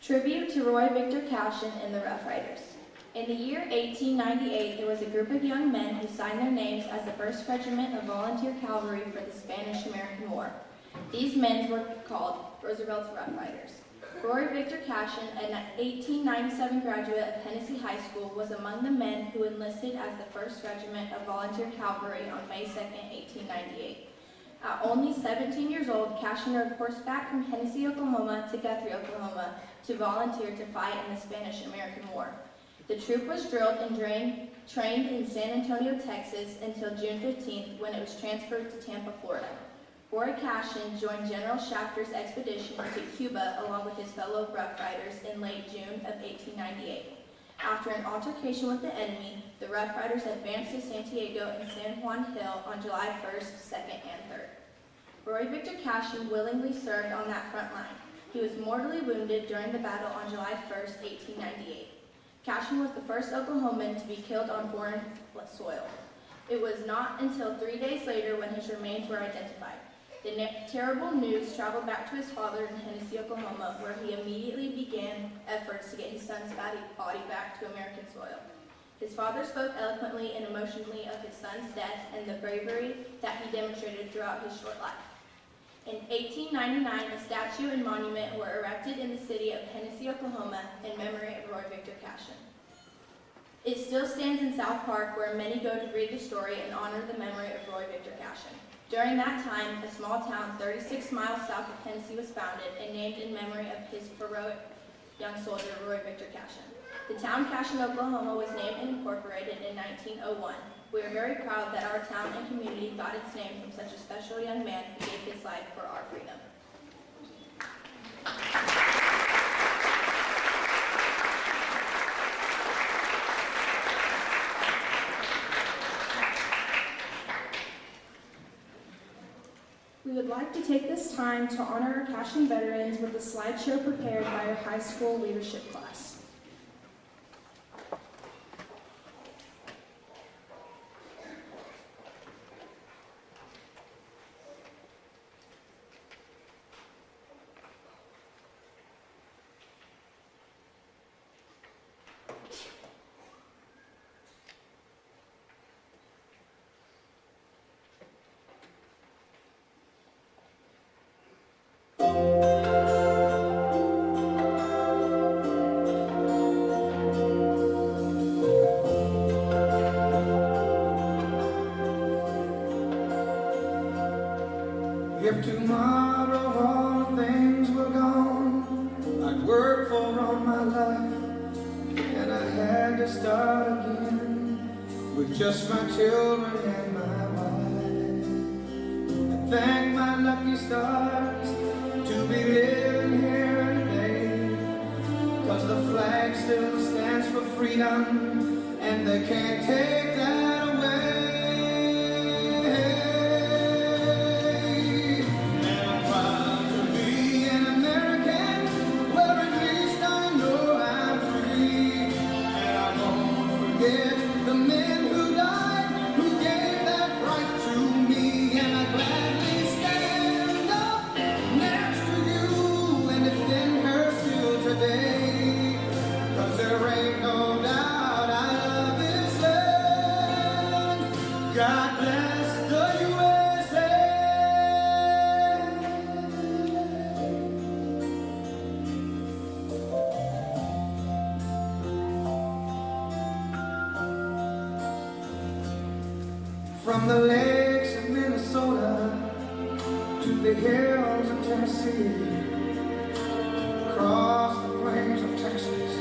Tribute to Roy Victor Cashin and the Rough Riders. In the year 1898, there was a group of young men who signed their names as the 1st Regiment of Volunteer Cavalry for the Spanish-American War. These men were called Roosevelt's Rough Riders. Roy Victor Cashin, an 1897 graduate of Hennessy High School, was among the men who enlisted as the 1st Regiment of Volunteer Cavalry on May 2, 1898. At only 17 years old, Cashin rode horseback from Hennessy, Oklahoma to Guthrie, Oklahoma to volunteer to fight in the Spanish-American War. The troop was drilled and trained in San Antonio, Texas until June 15th when it was transferred to Tampa, Florida. Roy Cashin joined General Shafter's expedition to Cuba along with his fellow Rough Riders in late June of 1898. After an altercation with the enemy, the Rough Riders advanced to Santiago and San Juan Hill on July 1st, 2nd, and 3rd. Roy Victor Cashin willingly served on that front line. He was mortally wounded during the battle on July 1st, 1898. Cashin was the first Oklahoman to be killed on foreign soil. It was not until 3 days later when his remains were identified. The terrible news traveled back to his father in Hennessy, Oklahoma, where he immediately began efforts to get his son's body back to American soil. His father spoke eloquently and emotionally of his son's death and the bravery that he demonstrated throughout his short life. In 1899, a statue and monument were erected in the city of Hennessy, Oklahoma, in memory of Roy Victor Cashin. It still stands in South Park, where many go to read the story and honor the memory of Roy Victor Cashin. During that time, a small town 36 miles south of Tennessee was founded and named in memory of his heroic young soldier, Roy Victor Cashin. The town Cashin, Oklahoma was named and incorporated in 1901. We are very proud that our town and community got its name from such a special young man who gave his life for our freedom. We would like to take this time to honor our Cashin veterans with a slideshow prepared by our high school leadership class. If tomorrow all the things were gone I'd worked for all my life, and I had to start again with just my children and my wife. I thank my lucky stars to be living here today, 'cause the flag still stands for freedom and they can't take that away. The men who died, who gave that right to me, and I gladly stand up next to you and defend her still today, 'cause there ain't no doubt I love this land. God bless the USA. From the lakes of Minnesota to the hills of Tennessee, across the plains of Texas,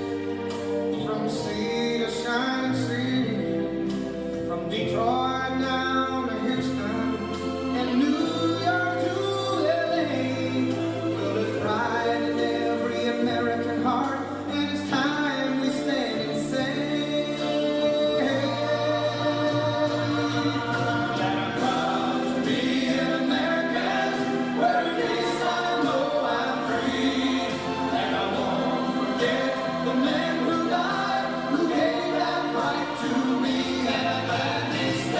from sea to shining sea, from Detroit down to Houston and New York to LA. Well, there's pride in every American heart, and it's time we stand and say, the men who died, who gave that right to me, and I gladly stand.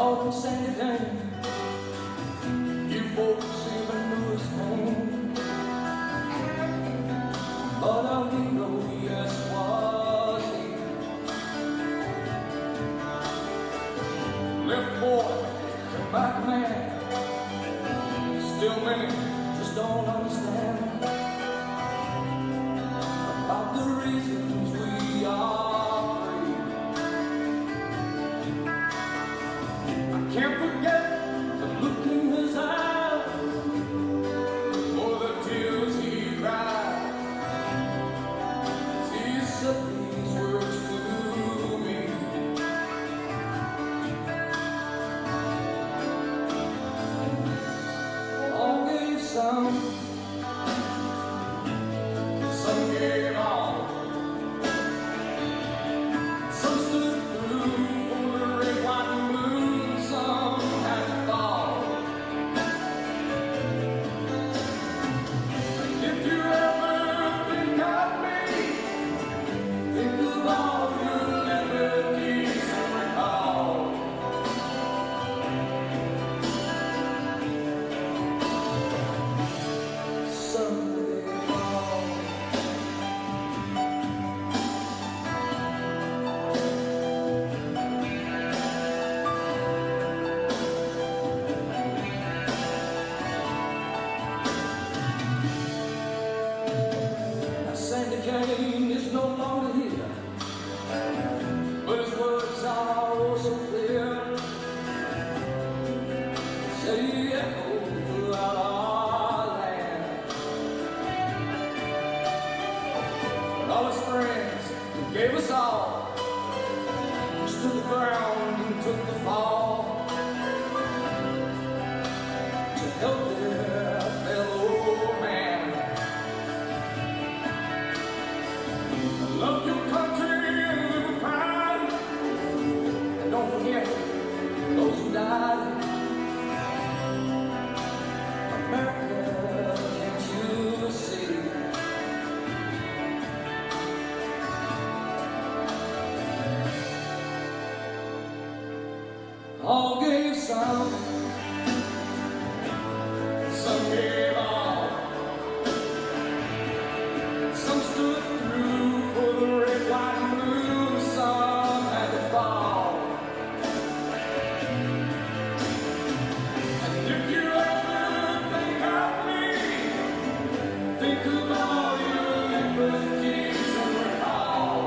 Lord, and send it down. You folks even knew his name. But our hero, yes, was he. Left boy, come back man. Still many just don't understand about the reasons we are free. I can't forget the look in his eyes, or the tears he cried as he said these words to me. All gave some gave all. Some stood through for the red, white, and blue. Some had to fall. If you ever think of me, think of all your liberties and recall. Some gave all. Sandy Kane is no longer here, but his words are oh so clear. They echo throughout our land. All his friends who gave us all stood the ground and took the fall to help their fellow man. Love your country and live with pride, and don't forget those who died. America, can't you see? All gave some gave all. Some stood through for the red, white, and blue. Some had to fall. And if you ever think of me, think of all your liberties and recall.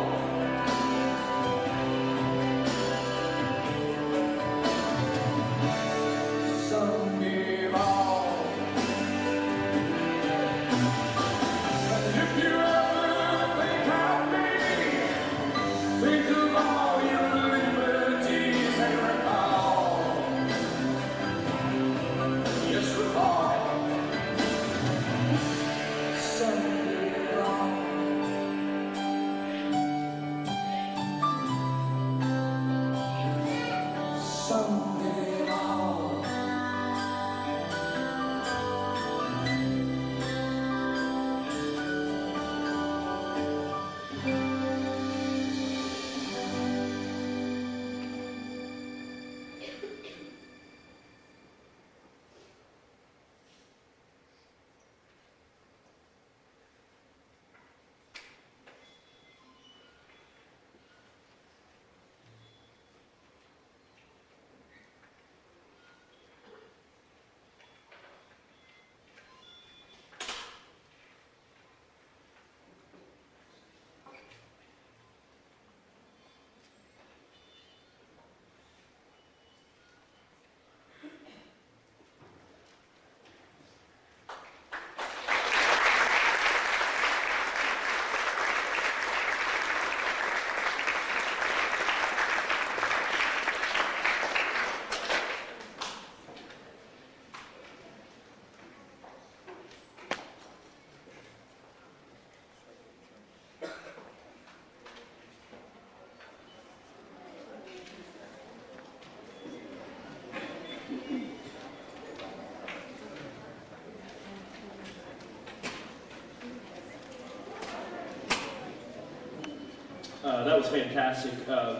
That was fantastic.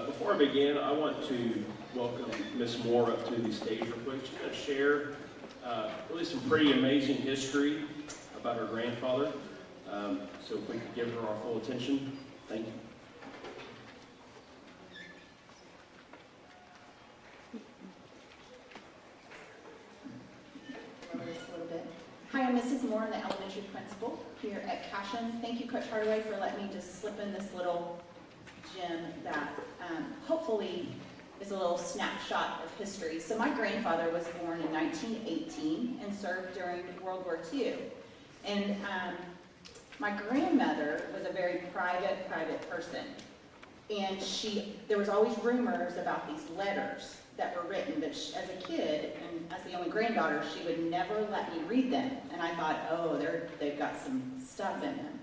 Before I begin, I want to welcome Miss Moore up to the stage real quick. She's going to share really some pretty amazing history about her grandfather. So if we could give her our full attention, thank you. Hi, I'm Mrs. Moore, the elementary principal here at Cashin. Thank you, Coach Hardaway, for letting me just slip in this little gem that hopefully is a little snapshot of history. So my grandfather was born in 1918 and served during World War II. And my grandmother was a very private person. And there was always rumors about these letters that were written, but as a kid, and as the only granddaughter, she would never let me read them. And I thought, oh, they've got some stuff in them.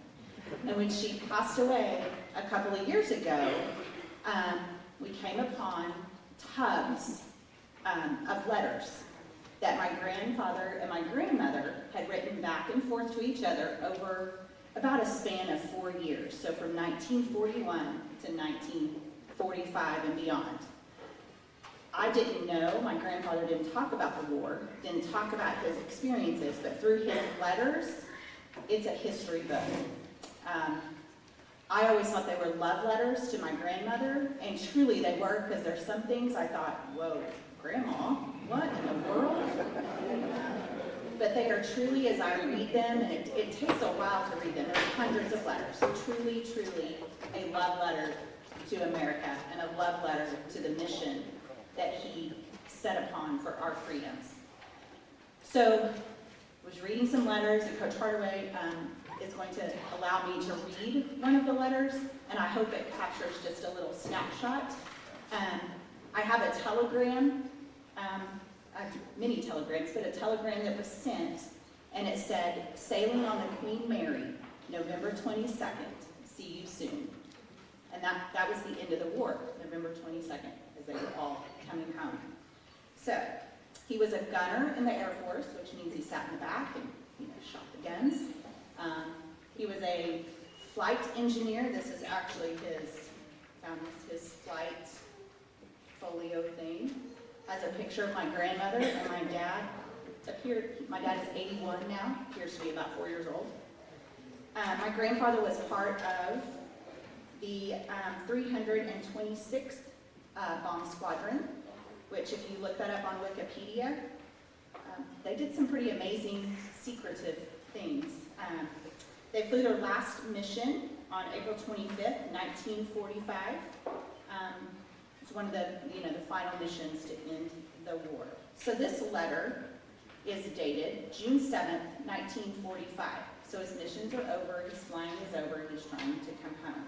And when she passed away a couple of years ago, we came upon tubs of letters that my grandfather and my grandmother had written back and forth to each other over about a span of 4 years. So from 1941 to 1945 and beyond. I didn't know, my grandfather didn't talk about the war, didn't talk about his experiences, but through his letters, it's a history book. I always thought they were love letters to my grandmother, and truly they were, because there's some things I thought, whoa, Grandma, what in the world? But they are truly, as I read them, and it takes a while to read them, there's hundreds of letters, truly, truly a love letter to America, and a love letter to the mission that he set upon for our freedoms. So, I was reading some letters, and Coach Hardaway is going to allow me to read one of the letters, and I hope it captures just a little snapshot. I have a telegram, many telegrams, but a telegram that was sent, and it said, "Sailing on the Queen Mary, November 22nd, see you soon." And that was the end of the war, November 22nd, as they were all coming home. So, he was a gunner in the Air Force, which means he sat in the back and shot the guns. He was a flight engineer. This is actually his flight folio thing. Has a picture of my grandmother and my dad. My dad is 81 now, appears to be about 4 years old. My grandfather was part of the 326th Bomb Squadron, which if you look that up on Wikipedia, they did some pretty amazing secretive things. They flew their last mission on April 25th, 1945. It's one of the final missions to end the war. So this letter is dated June 7th, 1945. So his missions are over, his flying is over, he's trying to come home.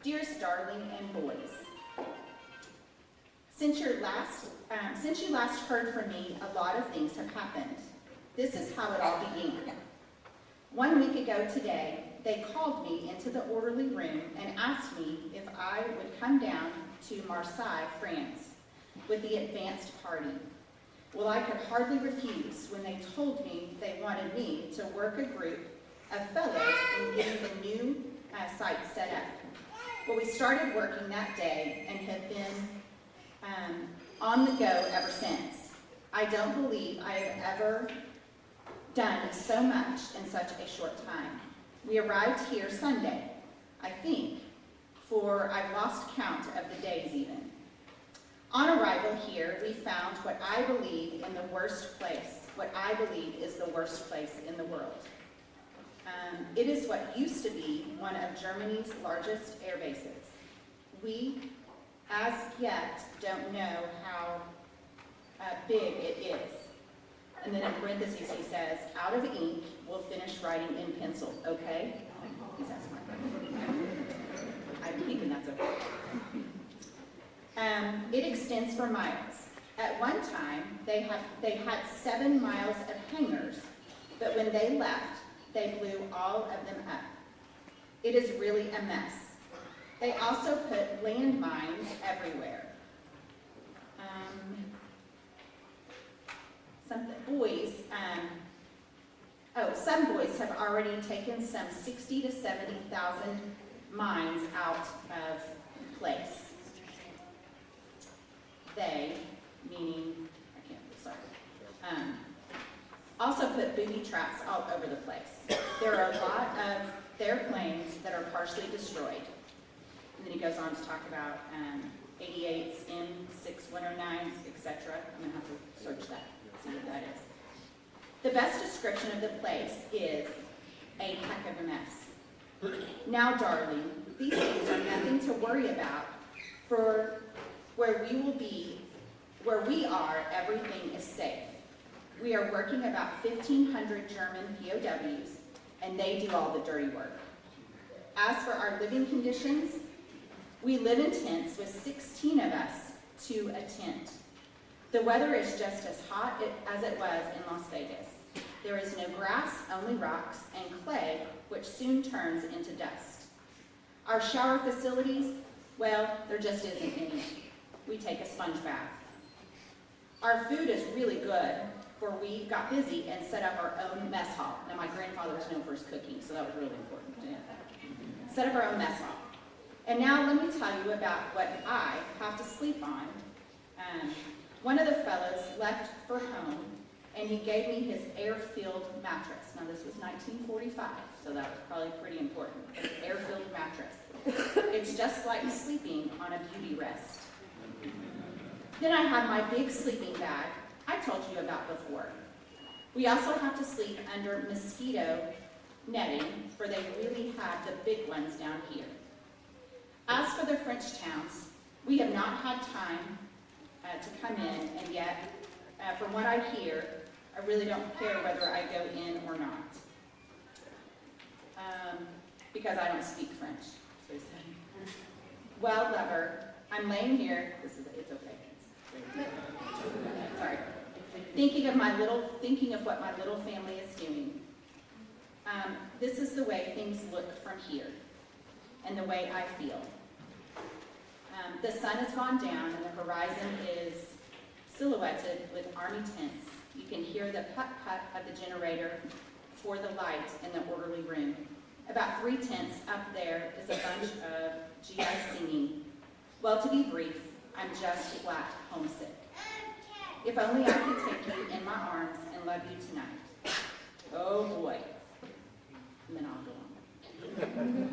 Dearest darling and boys, since you last heard from me, a lot of things have happened. This is how it all began. 1 week ago today, they called me into the orderly room and asked me if I would come down to Marseille, France, with the advanced party. Well, I could hardly refuse when they told me they wanted me to work a group of fellows in getting the new site set up. Well, we started working that day and have been on the go ever since. I don't believe I have ever done so much in such a short time. We arrived here Sunday, I think, for I've lost count of the days even. On arrival here, we found what I believe is the worst place in the world. It is what used to be one of Germany's largest air bases. We, as yet, don't know how big it is. And then in parentheses he says, out of ink, we'll finish writing in pencil, okay? He's asking my question. I'm thinking that's okay. It extends for miles. At one time, they had 7 miles of hangars, but when they left, they blew all of them up. It is really a mess. They also put landmines everywhere. Some boys have already taken some 60,000 to 70,000 minds out of place. They, meaning, I can't, sorry, also put booby traps all over the place. There are a lot of their planes that are partially destroyed. And then he goes on to talk about 88s, M619s, etc. I'm going to have to search that, see what that is. The best description of the place is a heck of a mess. Now, darling, these things are nothing to worry about, for where we are, everything is safe. We are working about 1,500 German POWs, and they do all the dirty work. As for our living conditions, we live in tents with 16 of us to a tent. The weather is just as hot as it was in Las Vegas. There is no grass, only rocks and clay, which soon turns into dust. Our shower facilities, well, there just isn't any. We take a sponge bath. Our food is really good, for we got busy and set up our own mess hall. Now, my grandfather was known for his cooking, so that was really important to him. Set up our own mess hall. And now let me tell you about what I have to sleep on. One of the fellows left for home, and he gave me his air-filled mattress. Now, this was 1945, so that was probably pretty important. Air-filled mattress. It's just like sleeping on a beauty rest. Then I had my big sleeping bag I told you about before. We also have to sleep under mosquito netting, for they really have the big ones down here. As for the French towns, we have not had time to come in, and yet, from what I hear, I really don't care whether I go in or not, because I don't speak French. So he said, well, lover, I'm laying here. It's okay. Sorry. Thinking of what my little family is doing. This is the way things look from here, and the way I feel. The sun has gone down, and the horizon is silhouetted with army tents. You can hear the putt-putt of the generator for the light in the orderly room. About 3 tents up there is a bunch of GI singing. Well, to be brief, I'm just flat homesick. If only I could take you in my arms and love you tonight. Oh boy. And then I'll go on.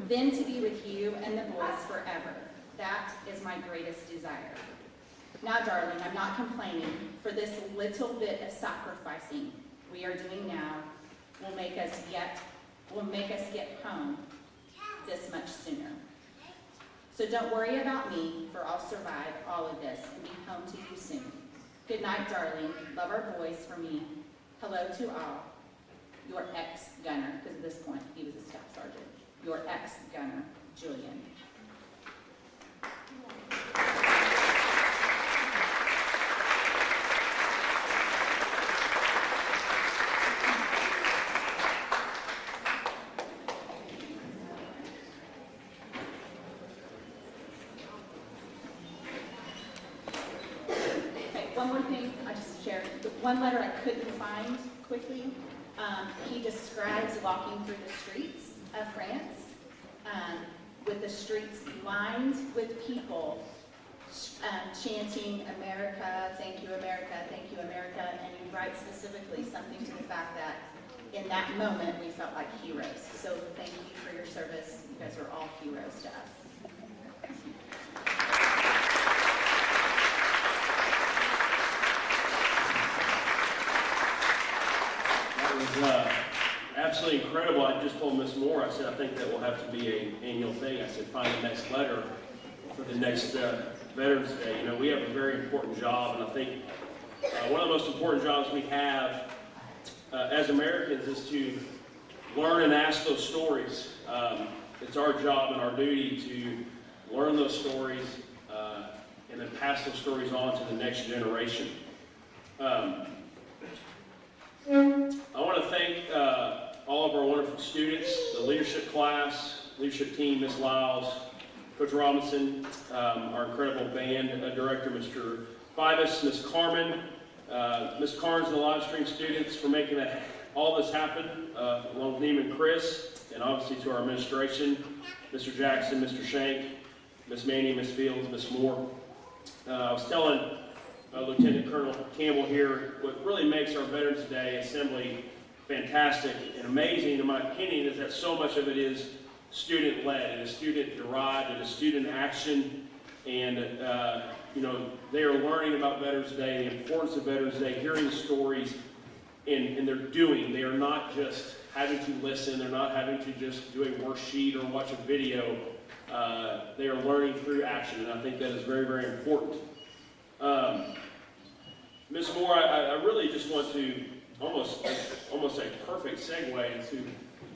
Then to be with you and the boys forever. That is my greatest desire. Now, darling, I'm not complaining, for this little bit of sacrificing we are doing now will make us get home this much sooner. So don't worry about me, for I'll survive all of this and be home to you soon. Good night, darling. Love our boys for me. Hello to all. Your ex-gunner, because at this point he was a staff sergeant. Your ex-gunner, Julian. One more thing I just shared. The one letter I couldn't find quickly, he describes walking through the streets of France with the streets lined with people chanting America, thank you America, and he writes specifically something to the fact that in that moment we felt like heroes. So thank you for your service. You guys are all heroes to us. Absolutely incredible. I just told Ms. Moore, I said, I think that will have to be an annual thing. I said, find the next letter for the next Veterans Day. You know, we have a very important job, and I think one of the most important jobs we have as Americans is to learn and ask those stories. It's our job and our duty to learn those stories and then pass those stories on to the next generation. I want to thank all of our wonderful students, the leadership class, leadership team, Ms. Lyles, Coach Robinson, our incredible band director, Mr. Fivas, Ms. Carmen, Ms. Carnes, and the live stream students for making that all this happened, along with Neiman Chris, and obviously to our administration, Mr. Jackson, Mr. Shank, Miss Manny, Miss Fields, Miss Moore. I was telling Lieutenant Colonel Campbell here, what really makes our Veterans Day Assembly fantastic and amazing, in my opinion, is that so much of it is student-led, it is student-derived, it is student action, and you know, they are learning about Veterans Day, the importance of Veterans Day, hearing the stories, and they're doing. They are not just having to listen, they're not having to just do a worksheet or watch a video. They are learning through action, and I think that is very, very important. Ms. Moore, I really just want to almost a perfect segue into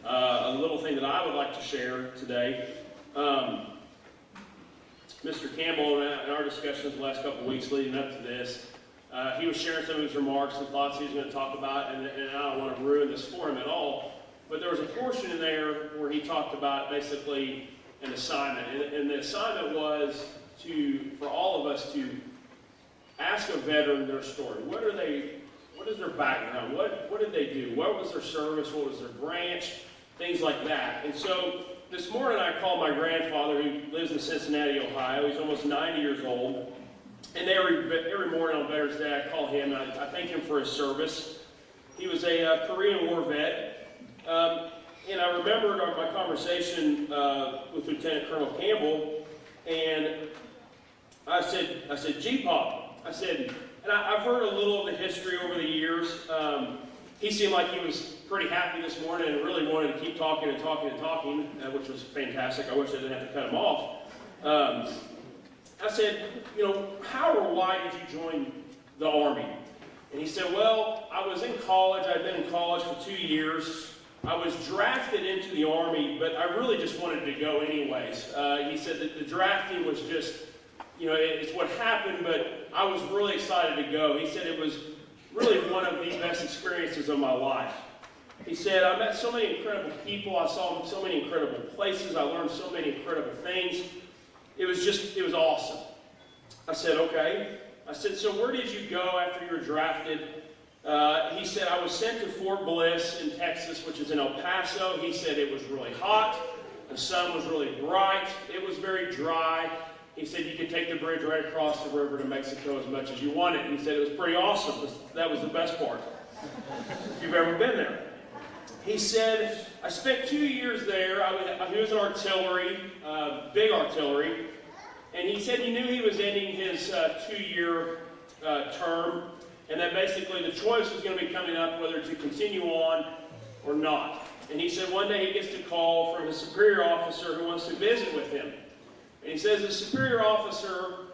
a little thing that I would like to share today. Mr. Campbell, in our discussions the last couple of weeks leading up to this, he was sharing some of his remarks and thoughts he was going to talk about, and I don't want to ruin this for him at all, but there was a portion in there where he talked about basically an assignment, and the assignment was for all of us to ask a veteran their story. What is their background? What did they do? What was their service? What was their branch? Things like that. And so this morning I called my grandfather, who lives in Cincinnati, Ohio. He's almost 90 years old. And every morning on Veterans Day I call him and I thank him for his service. He was a Korean War vet. And I remembered my conversation with Lieutenant Colonel Campbell, and I said, G-Pop, I said, and I've heard a little of the history over the years. He seemed like he was pretty happy this morning and really wanted to keep talking and talking and talking, which was fantastic. I wish I didn't have to cut him off. I said, you know, how or why did you join the Army? And he said, well, I was in college. I'd been in college for 2 years. I was drafted into the Army, but I really just wanted to go anyways. He said that the drafting was just, you know, it's what happened, but I was really excited to go. He said it was really one of the best experiences of my life. He said, I met so many incredible people. I saw so many incredible places. I learned so many incredible things. It was awesome. I said, okay. I said, so where did you go after you were drafted? He said, I was sent to Fort Bliss in Texas, which is in El Paso. He said it was really hot. The sun was really bright. It was very dry. He said you could take the bridge right across the river to Mexico as much as you wanted. He said it was pretty awesome. That was the best part, if you've ever been there. He said, I spent 2 years there. He was in artillery, big artillery. And he said he knew he was ending his 2-year term, and that basically the choice was going to be coming up whether to continue on or not. And he said one day he gets a call from his superior officer who wants to visit with him. And he says the superior officer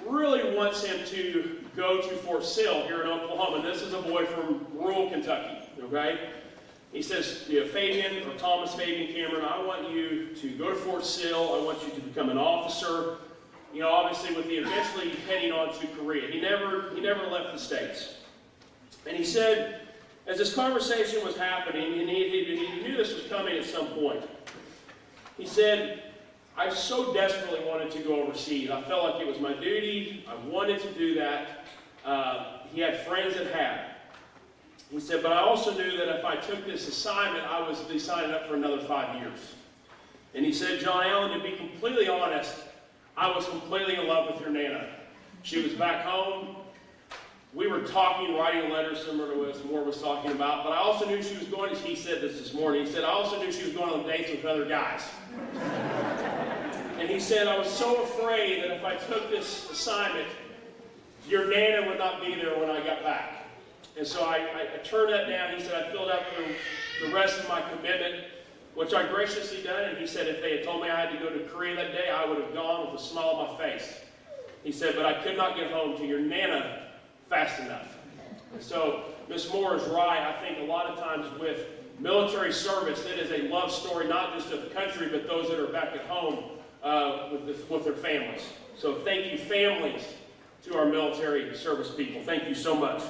really wants him to go to Fort Sill here in Oklahoma. This is a boy from rural Kentucky, okay? He says, Fabian, or Thomas Fabian Cameron, I want you to go to Fort Sill. I want you to become an officer. You know, obviously with the eventually heading on to Korea. He never left the States. And he said, as this conversation was happening, and he knew this was coming at some point, he said, I so desperately wanted to go overseas. I felt like it was my duty. I wanted to do that. He had friends that had. He said, but I also knew that if I took this assignment, I was to be signing up for another 5 years. And he said, John Allen, to be completely honest, I was completely in love with your Nana. She was back home. We were talking, writing letters similar to what Moore was talking about, but I also knew she was going to, he said this morning, he said, I also knew she was going on dates with other guys. And he said, I was so afraid that if I took this assignment, your Nana would not be there when I got back. And so I turned that down. He said, I filled out the rest of my commitment, which I graciously done. And he said, if they had told me I had to go to Korea that day, I would have gone with a smile on my face. He said, but I could not get home to your Nana fast enough. And so Ms. Moore is right. I think a lot of times with military service, it is a love story, not just of the country, but those that are back at home with their families. So thank you, families, to our military service people. Thank you so much.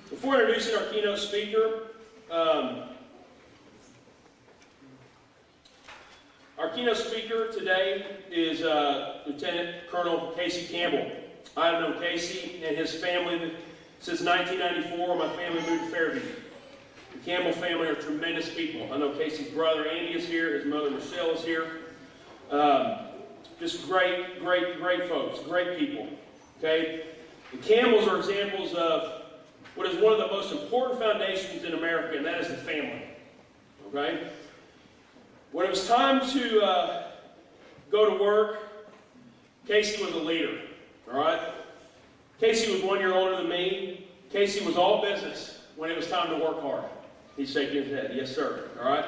Before introducing our keynote speaker, our keynote speaker today is Lieutenant Colonel Casey Campbell. I've known Casey and his family since 1994 when my family moved to Fairview. The Campbell family are tremendous people. I know Casey's brother Andy is here, his mother Michelle is here. Just great folks, great people. Okay? The Campbells are examples of what is one of the most important foundations in America, and that is the family. Okay? When it was time to go to work, Casey was a leader. All right? Casey was 1 year older than me. Casey was all business when it was time to work hard. He's shaking his head. Yes, sir. All right?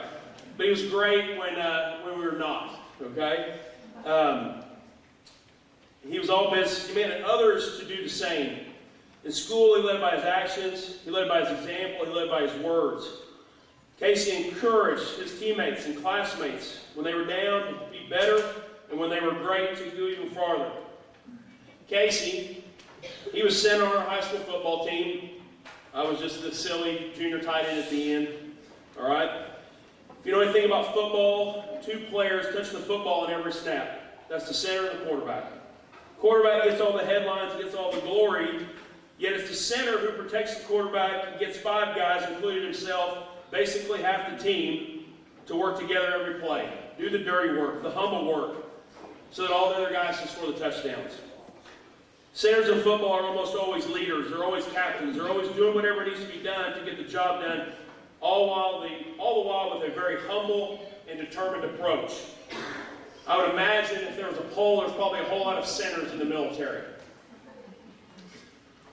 But he was great when we were not. Okay? He was all business. He demanded others to do the same. In school, he led by his actions. He led by his example. He led by his words. Casey encouraged his teammates and classmates when they were down to be better, and when they were great to go even farther. Casey, he was sent on our high school football team. I was just the silly junior tight end at the end. All right? If you know anything about football, two players touch the football in every snap. That's the center and the quarterback. Quarterback gets all the headlines, gets all the glory, yet it's the center who protects the quarterback and gets five guys, including himself, basically half the team, to work together every play. Do the dirty work, the humble work, so that all the other guys can score the touchdowns. Centers in football are almost always leaders. They're always captains. They're always doing whatever needs to be done to get the job done, all the while with a very humble and determined approach. I would imagine if there was a poll, there's probably a whole lot of centers in the military.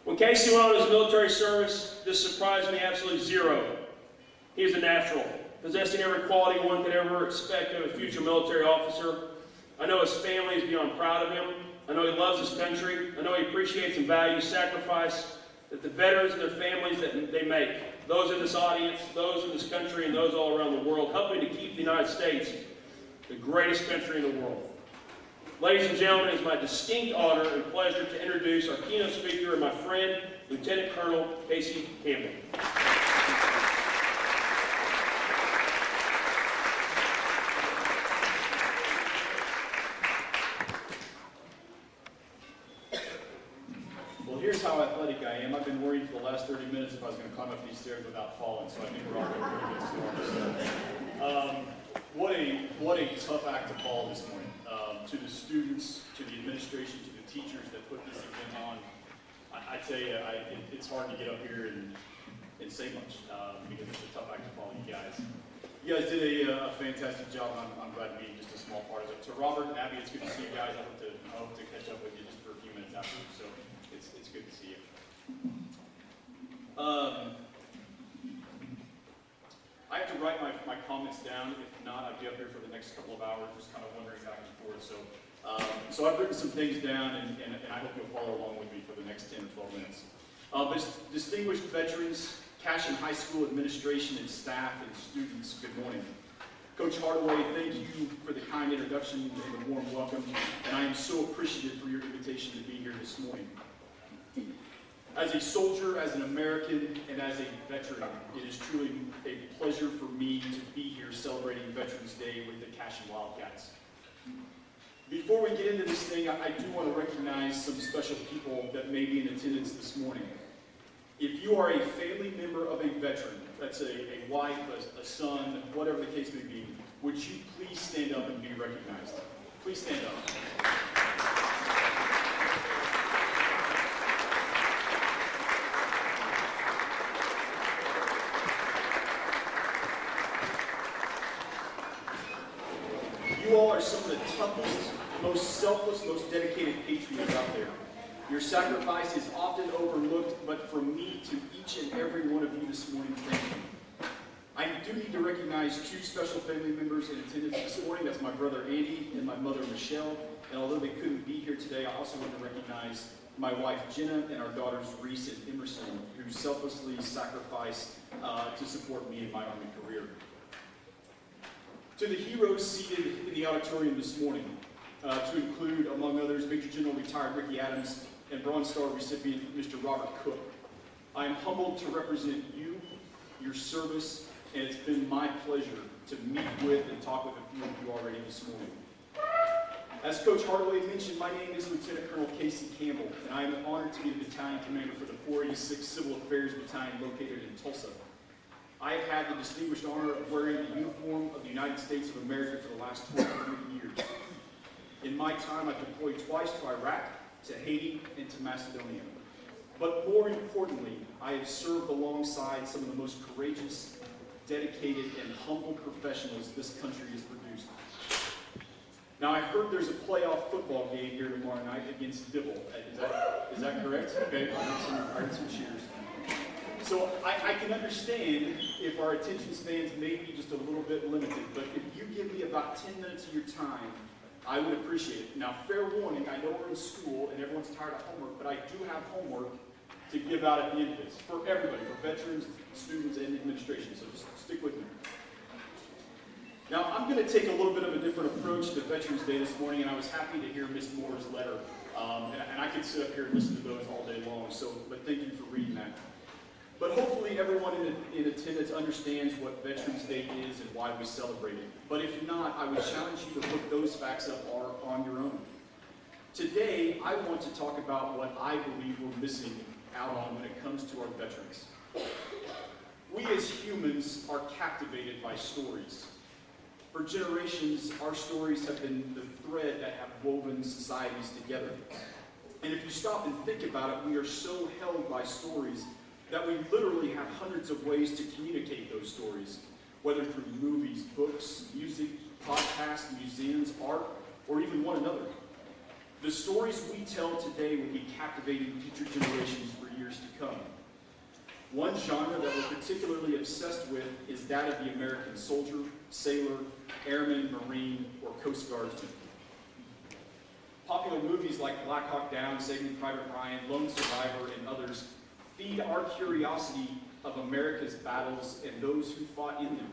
When Casey went on his military service, this surprised me absolutely zero. He is a natural, possessing every quality one could ever expect of a future military officer. I know his family is beyond proud of him. I know he loves his country. I know he appreciates and values sacrifice that the veterans and their families that they make. Those in this audience, those in this country, and those all around the world, helping to keep the United States the greatest country in the world. Ladies and gentlemen, it is my distinct honor and pleasure to introduce our keynote speaker and my friend, Lieutenant Colonel Casey Campbell. Well, here's how athletic I am. I've been worried for the last 30 minutes if I was going to climb up these stairs without falling, so I think we're all doing pretty good so what a tough act to follow this morning. To the students, to the administration, to the teachers that put this event on. I tell you, it's hard to get up here and say much because it's a tough act to follow you guys. You guys did a fantastic job, and I'm glad to be just a small part of it. To Robert and Abby, it's good to see you guys. I hope to catch up with you just for a few minutes afterwards, so it's good to see you. I have to write my comments down. If not, I'd be up here for the next couple of hours just kind of wandering back and forth. So I've written some things down, and I hope you'll follow along with me for the next 10 or 12 minutes. Distinguished veterans, Cashin High School administration and staff and students, good morning. Coach Hardaway, thank you for the kind introduction and the warm welcome, and I am so appreciative for your invitation to be here this morning. As a soldier, as an American, and as a veteran, it is truly a pleasure for me to be here celebrating Veterans Day with the Cashin Wildcats. Before we get into this thing, I do want to recognize some special people that may be in attendance this morning. If you are a family member of a veteran, that's a wife, a son, whatever the case may be, would you please stand up and be recognized? Please stand up. You all are some of the toughest, most selfless, most dedicated patriots out there. Your sacrifice is often overlooked, but from me to each and every one of you this morning, thank you. I do need to recognize two special family members in attendance this morning. That's my brother Andy and my mother Michelle. And although they couldn't be here today, I also want to recognize my wife Jenna and our daughters Reese and Emerson, who selflessly sacrificed to support me in my Army career. To the heroes seated in the auditorium this morning, to include, among others, Major General retired Ricky Adams and Bronze Star recipient Mr. Robert Cook. I am humbled to represent you, your service, and it's been my pleasure to meet with and talk with a few of you already this morning. As Coach Hardaway mentioned, my name is Lieutenant Colonel Casey Campbell, and I am honored to be the battalion commander for the 486th Civil Affairs Battalion located in Tulsa. I have had the distinguished honor of wearing the uniform of the United States of America for the last 23 years. In my time, I've deployed twice to Iraq, to Haiti, and to Macedonia. But more importantly, I have served alongside some of the most courageous, dedicated, and humble professionals this country has produced. Now, I heard there's a playoff football game here tomorrow night against Dibble. Is that correct? Okay, I heard some cheers. So I can understand if our attention spans may be just a little bit limited, but if you give me about 10 minutes of your time, I would appreciate it. Now, fair warning, I know we're in school and everyone's tired of homework, but I do have homework to give out at the end of this for everybody, for veterans, students, and administration, so just stick with me. Now, I'm going to take a little bit of a different approach to Veterans Day this morning, and I was happy to hear Ms. Moore's letter. And I could sit up here and listen to those all day long, but thank you for reading that. But hopefully everyone in attendance understands what Veterans Day is and why we celebrate it. But if not, I would challenge you to look those facts up on your own. Today, I want to talk about what I believe we're missing out on when it comes to our veterans. We as humans are captivated by stories. For generations, our stories have been the thread that have woven societies together. And if you stop and think about it, we are so held by stories that we literally have hundreds of ways to communicate those stories, whether through movies, books, music, podcasts, museums, art, or even one another. The stories we tell today will be captivating future generations for years to come. One genre that we're particularly obsessed with is that of the American soldier, sailor, airman, marine, or Coast Guardsman. Popular movies like Black Hawk Down, Saving Private Ryan, Lone Survivor, and others feed our curiosity of America's battles and those who fought in them.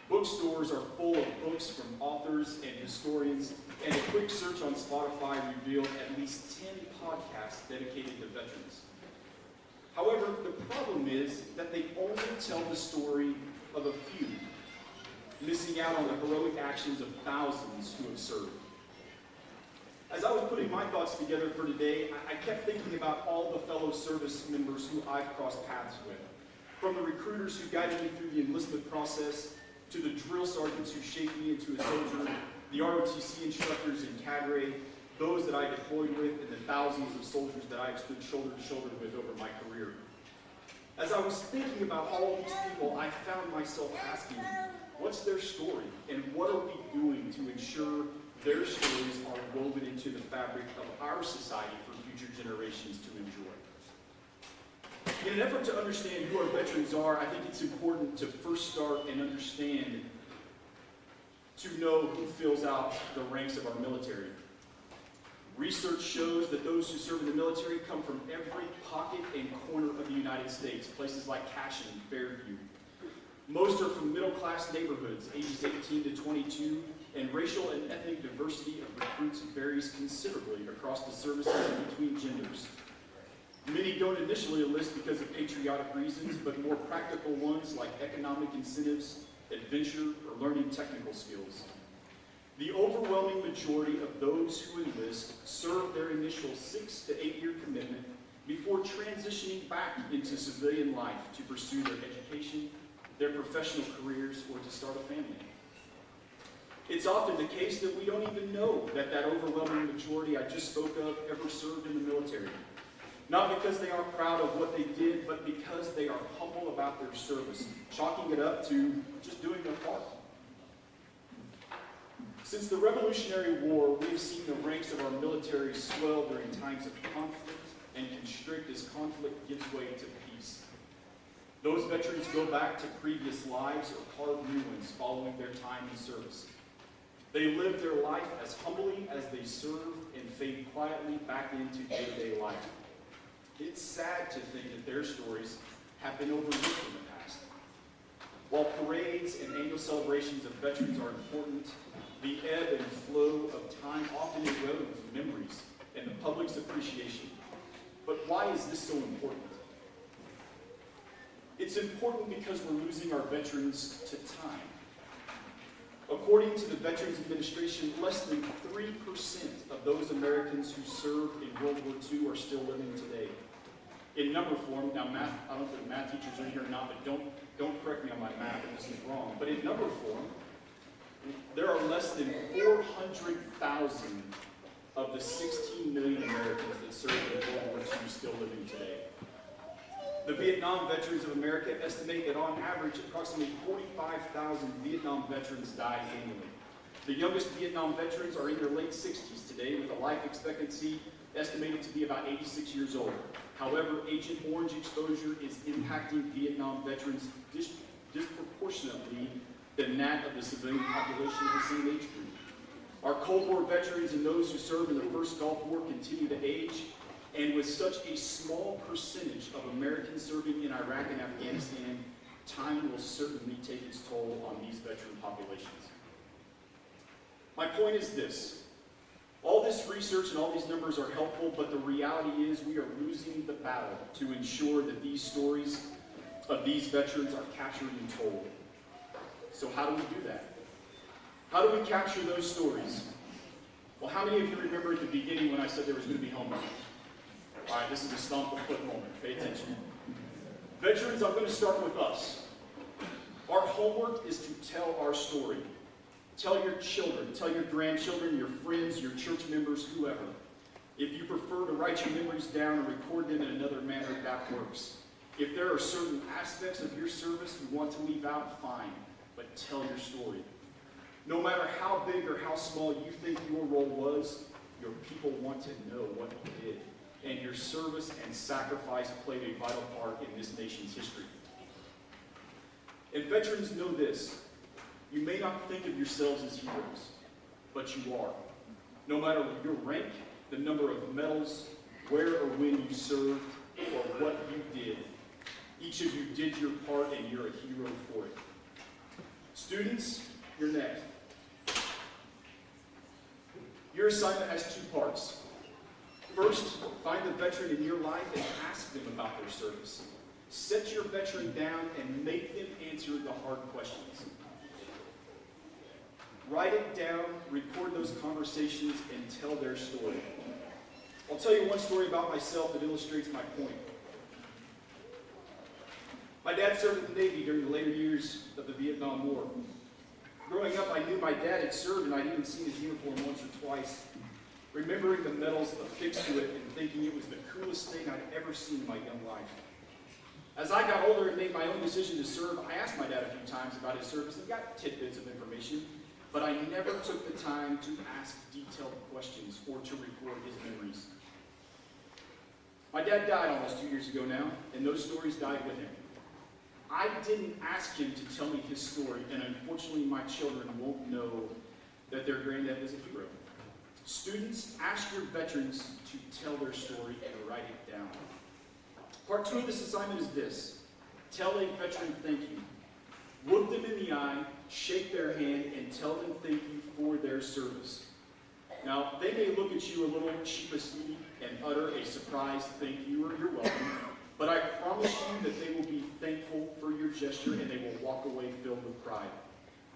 Bookstores are full of books from authors and historians, and a quick search on Spotify revealed at least 10 podcasts dedicated to veterans. However, the problem is that they only tell the story of a few, missing out on the heroic actions of thousands who have served. As I was putting my thoughts together for today, I kept thinking about all the fellow service members who I've crossed paths with. From the recruiters who guided me through the enlistment process, to the drill sergeants who shaped me into a soldier, the ROTC instructors in cadre, those that I deployed with, and the thousands of soldiers that I have stood shoulder to shoulder with over my career. As I was thinking about all of these people, I found myself asking, what's their story, and what are we doing to ensure their stories are woven into the fabric of our society for future generations to enjoy? In an effort to understand who our veterans are, I think it's important to first start and understand, to know who fills out the ranks of our military. Research shows that those who serve in the military come from every pocket and corner of the United States, places like Cashion and Fairview. Most are from middle-class neighborhoods, ages 18 to 22, and racial and ethnic diversity of recruits varies considerably across the services and between genders. Many don't initially enlist because of patriotic reasons, but more practical ones like economic incentives, adventure, or learning technical skills. The overwhelming majority of those who enlist serve their initial 6 to 8 year commitment before transitioning back into civilian life to pursue their education, their professional careers, or to start a family. It's often the case that we don't even know that that overwhelming majority I just spoke of ever served in the military. Not because they aren't proud of what they did, but because they are humble about their service, chalking it up to just doing their part. Since the Revolutionary War, we have seen the ranks of our military swell during times of conflict and constrict as conflict gives way to peace. Those veterans go back to previous lives or carve new ones following their time in service. They live their life as humbly as they served and fade quietly back into day-to-day life. It's sad to think that their stories have been overlooked in the past. While parades and annual celebrations of veterans are important, the ebb and flow of time often erodes memories and the public's appreciation. But why is this so important? It's important because we're losing our veterans to time. According to the Veterans Administration, less than 3% of those Americans who served in World War II are still living today. In number form, now math, I don't know if the math teachers are here or not, but don't correct me on my math if this is wrong, but in number form, there are less than 400,000 of the 16 million Americans that served in World War II still living today. The Vietnam Veterans of America estimate that on average, approximately 45,000 Vietnam veterans die annually. The youngest Vietnam veterans are in their late 60s today, with a life expectancy estimated to be about 86 years old. However, Agent Orange exposure is impacting Vietnam veterans disproportionately than that of the civilian population of the same age group. Our Cold War veterans and those who served in the first Gulf War continue to age, and with such a small percentage of Americans serving in Iraq and Afghanistan, time will certainly take its toll on these veteran populations. My point is this. All this research and all these numbers are helpful, but the reality is we are losing the battle to ensure that these stories of these veterans are captured and told. So how do we do that? How do we capture those stories? Well, how many of you remember at the beginning when I said there was going to be homework? All right, this is a stomp the foot moment. Pay attention. Veterans, I'm going to start with us. Our homework is to tell our story. Tell your children, tell your grandchildren, your friends, your church members, whoever. If you prefer to write your memories down and record them in another manner, that works. If there are certain aspects of your service you want to leave out, fine, but tell your story. No matter how big or how small you think your role was, your people want to know what you did. And your service and sacrifice played a vital part in this nation's history. And veterans know this. You may not think of yourselves as heroes, but you are. No matter your rank, the number of medals, where or when you served, or what you did, each of you did your part and you're a hero for it. Students, you're next. Your assignment has two parts. First, find the veteran in your life and ask them about their service. Set your veteran down and make them answer the hard questions. Write it down, record those conversations, and tell their story. I'll tell you one story about myself that illustrates my point. My dad served in the Navy during the later years of the Vietnam War. Growing up, I knew my dad had served, and I'd even seen his uniform once or twice. Remembering the medals affixed to it and thinking it was the coolest thing I'd ever seen in my young life. As I got older and made my own decision to serve, I asked my dad a few times about his service and got tidbits of information, but I never took the time to ask detailed questions or to record his memories. My dad died almost 2 years ago now, and those stories died with him. I didn't ask him to tell me his story, and unfortunately my children won't know that their granddad was a hero. Students, ask your veterans to tell their story and write it down. Part 2 of this assignment is this. Tell a veteran thank you. Look them in the eye, shake their hand, and tell them thank you for their service. Now, they may look at you a little sheepishly and utter a surprised thank you or you're welcome, but I promise you that they will be thankful for your gesture and they will walk away filled with pride.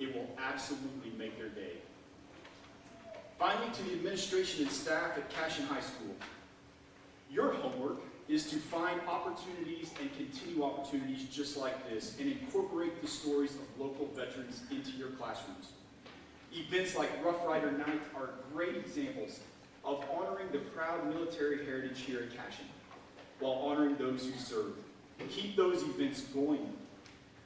It will absolutely make their day. Finally, to the administration and staff at Cashin High School, your homework is to find opportunities and continue opportunities just like this and incorporate the stories of local veterans into your classrooms. Events like Rough Rider Night are great examples of honoring the proud military heritage here at Cashin while honoring those who serve. Keep those events going.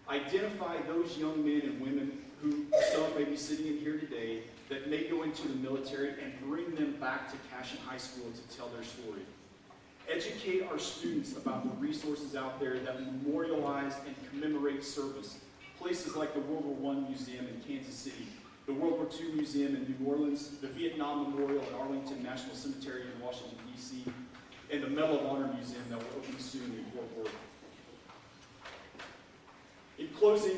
Identify those young men and women who some may be sitting in here today that may go into the military and bring them back to Cashin High School to tell their story. Educate our students about the resources out there that memorialize and commemorate service. Places like the World War I Museum in Kansas City, the World War II Museum in New Orleans, the Vietnam Memorial at Arlington National Cemetery in Washington, D.C., and the Medal of Honor Museum that will open soon in Fort Worth. In closing,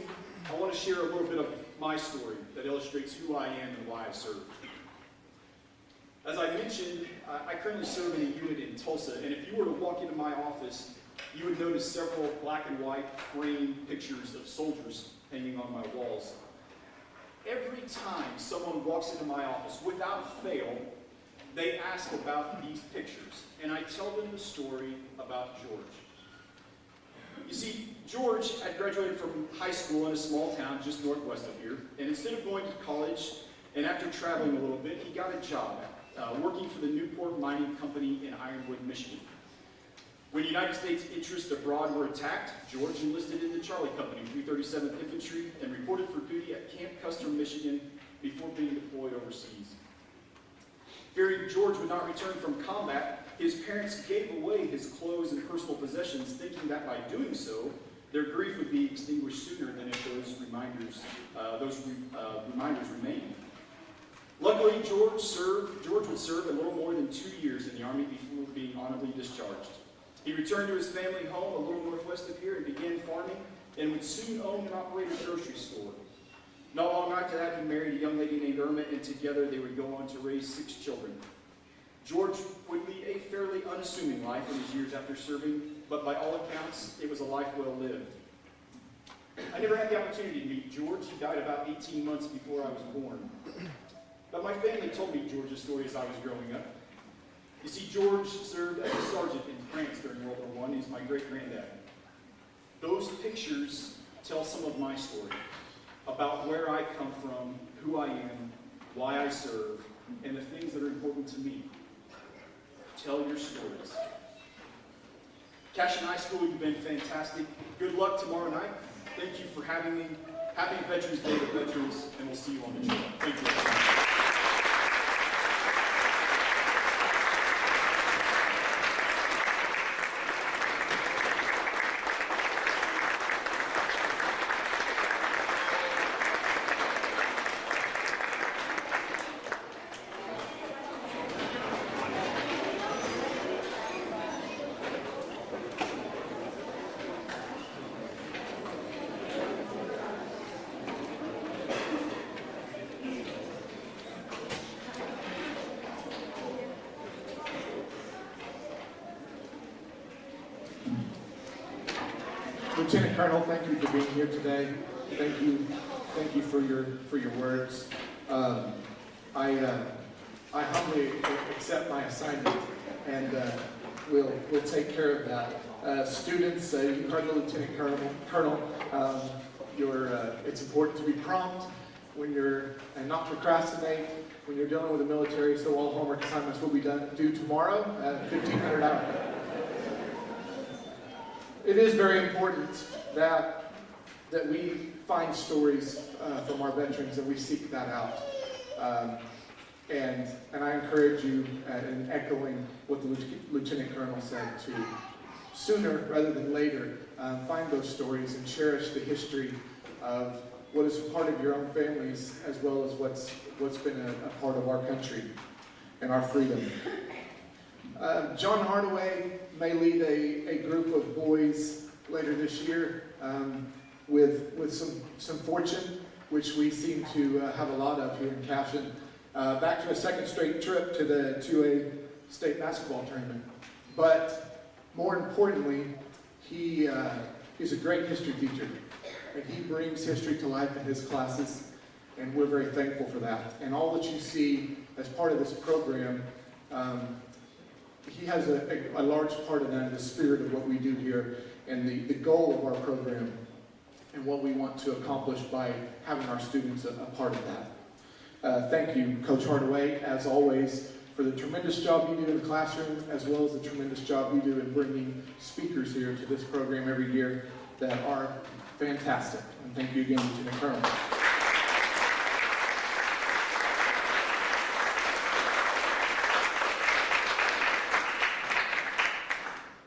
I want to share a little bit of my story that illustrates who I am and why I serve. As I mentioned, I currently serve in a unit in Tulsa, and if you were to walk into my office, you would notice several black and white framed pictures of soldiers hanging on my walls. Every time someone walks into my office, without fail, they ask about these pictures, and I tell them the story about George. You see, George had graduated from high school in a small town just northwest of here, and instead of going to college, and after traveling a little bit, he got a job working for the Newport Mining Company in Ironwood, Michigan. When United States interests abroad were attacked, George enlisted in the Charlie Company, 337th Infantry, and reported for duty at Camp Custer, Michigan, before being deployed overseas. Fearing George would not return from combat, his parents gave away his clothes and personal possessions, thinking that by doing so, their grief would be extinguished sooner than if those reminders remained. Luckily, George would serve a little more than 2 years in the Army before being honorably discharged. He returned to his family home a little northwest of here and began farming, and would soon own and operate a grocery store. Not long after that, he married a young lady named Irma, and together they would go on to raise 6 children. George would lead a fairly unassuming life in his years after serving, but by all accounts, it was a life well lived. I never had the opportunity to meet George. He died about 18 months before I was born. But my family told me George's story as I was growing up. You see, George served as a sergeant in France during World War I. He's my great-granddad. Those pictures tell some of my story, about where I come from, who I am, why I serve, and the things that are important to me. Tell your stories. Cashin High School, you've been fantastic. Good luck tomorrow night. Thank you for having me. Happy Veterans Day to veterans, and we'll see you on the trail. Thank you. Lieutenant Colonel, thank you for being here today. Thank you for your words. I humbly accept my assignment, and we'll take care of that. Students, you heard the Lieutenant Colonel. It's important to be prompt when and not procrastinate when you're dealing with the military. So all homework assignments will be due tomorrow at 1500 hours. It is very important that we find stories from our veterans and we seek that out. And I encourage you, in echoing what the Lieutenant Colonel said, to sooner rather than later find those stories and cherish the history of what is part of your own families as well as what's been a part of our country and our freedom. John Hardaway may lead a group of boys later this year with some fortune, which we seem to have a lot of here in Cashin, back to a second straight trip to the 2A state basketball tournament. But more importantly, he's a great history teacher, and he brings history to life in his classes, and we're very thankful for that. And all that you see as part of this program, he has a large part of that in the spirit of what we do here and the goal of our program and what we want to accomplish by having our students a part of that. Thank you, Coach Hardaway, as always, for the tremendous job you do in the classroom, as well as the tremendous job you do in bringing speakers here to this program every year that are fantastic. And thank you again, Lieutenant Colonel.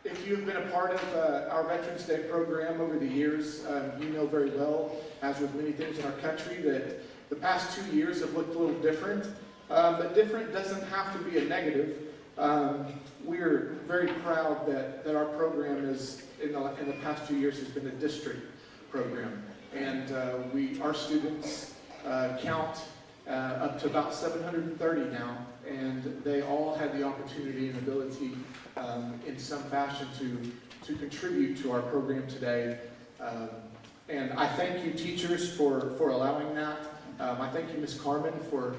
If you've been a part of our Veterans Day program over the years, you know very well, as with many things in our country, that the past 2 years have looked a little different. But different doesn't have to be a negative. We're very proud that our program is, in the past 2 years, has been a district program. And our students count up to about 730 now, and they all had the opportunity and ability in some fashion to contribute to our program today. And I thank you, teachers, for allowing that. I thank you, Ms. Carmen, for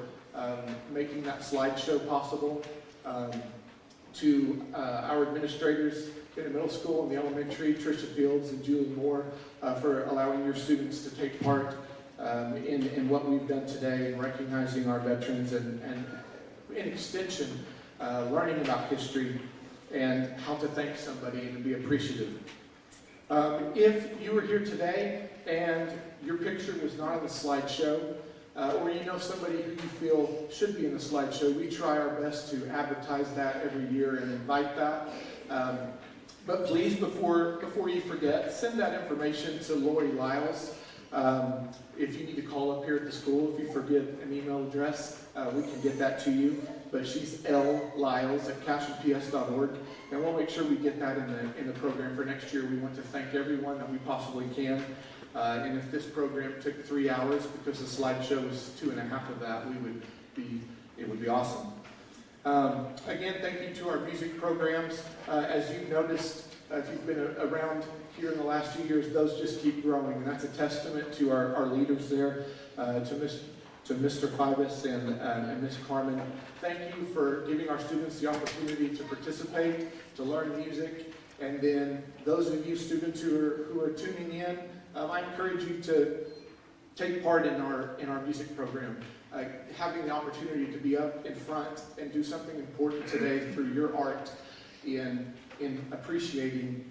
making that slideshow possible. To our administrators in the middle school and the elementary, Tricia Fields and Julie Moore, for allowing your students to take part in what we've done today, in recognizing our veterans and in extension, learning about history and how to thank somebody and to be appreciative. If you were here today and your picture was not on the slideshow, or you know somebody who you feel should be in the slideshow, we try our best to advertise that every year and invite that. But please, before you forget, send that information to Lori Lyles. If you need to call up here at the school, if you forget an email address, we can get that to you. But she's lyles@cashinps.org, and we'll make sure we get that in the program for next year. We want to thank everyone that we possibly can. And if this program took 3 hours, because the slideshow was 2.5 of that, it would be awesome. Again, thank you to our music programs. As you've noticed, if you've been around here in the last few years, those just keep growing, and that's a testament to our leaders there, to Mr. Fibus and Ms. Carmen. Thank you for giving our students the opportunity to participate, to learn music, and then those of you students who are tuning in, I encourage you to take part in our music program. Having the opportunity to be up in front and do something important today through your art in appreciating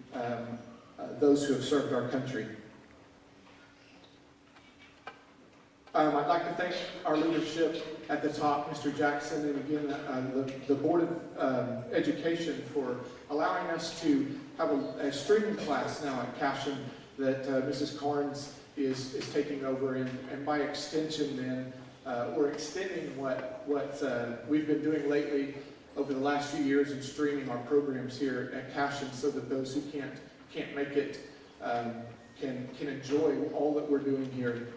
those who have served our country. I'd like to thank our leadership at the top, Mr. Jackson, and again the Board of Education for allowing us to have a streaming class now at Cashin that Mrs. Carnes is taking over, and by extension then, we're extending what we've been doing lately over the last few years in streaming our programs here at Cashin, so that those who can't make it can enjoy all that we're doing here,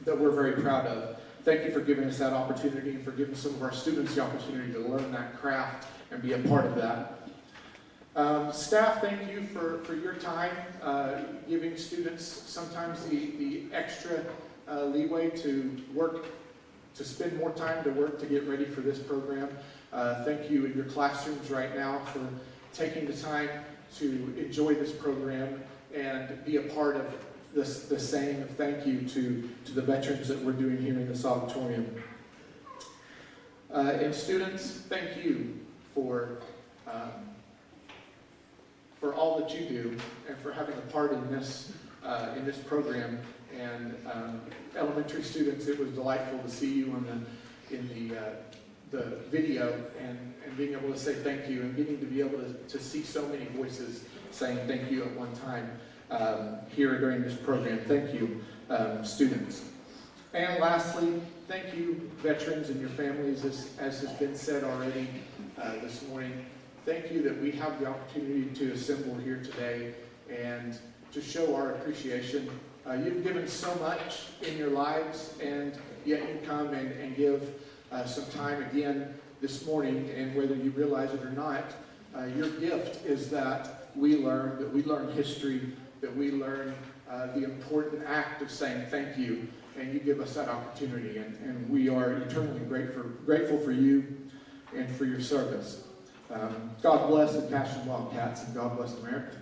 that we're very proud of. Thank you for giving us that opportunity and for giving some of our students the opportunity to learn that craft and be a part of that. Staff, thank you for your time, giving students sometimes the extra leeway to work, to spend more time to work to get ready for this program. Thank you in your classrooms right now for taking the time to enjoy this program and be a part of the saying of thank you to the veterans that we're doing here in this auditorium. And students, thank you for all that you do and for having a part in this program. And elementary students, it was delightful to see you in the video and being able to say thank you and getting to be able to see so many voices saying thank you at one time here during this program. Thank you, students. And lastly, thank you, veterans and your families, as has been said already this morning. Thank you that we have the opportunity to assemble here today and to show our appreciation. You've given so much in your lives, and yet you come and give some time again this morning, and whether you realize it or not, your gift is that we learn history, that we learn the important act of saying thank you, and you give us that opportunity, and we are eternally grateful for you and for your service. God bless the Cashin Wildcats, and God bless America.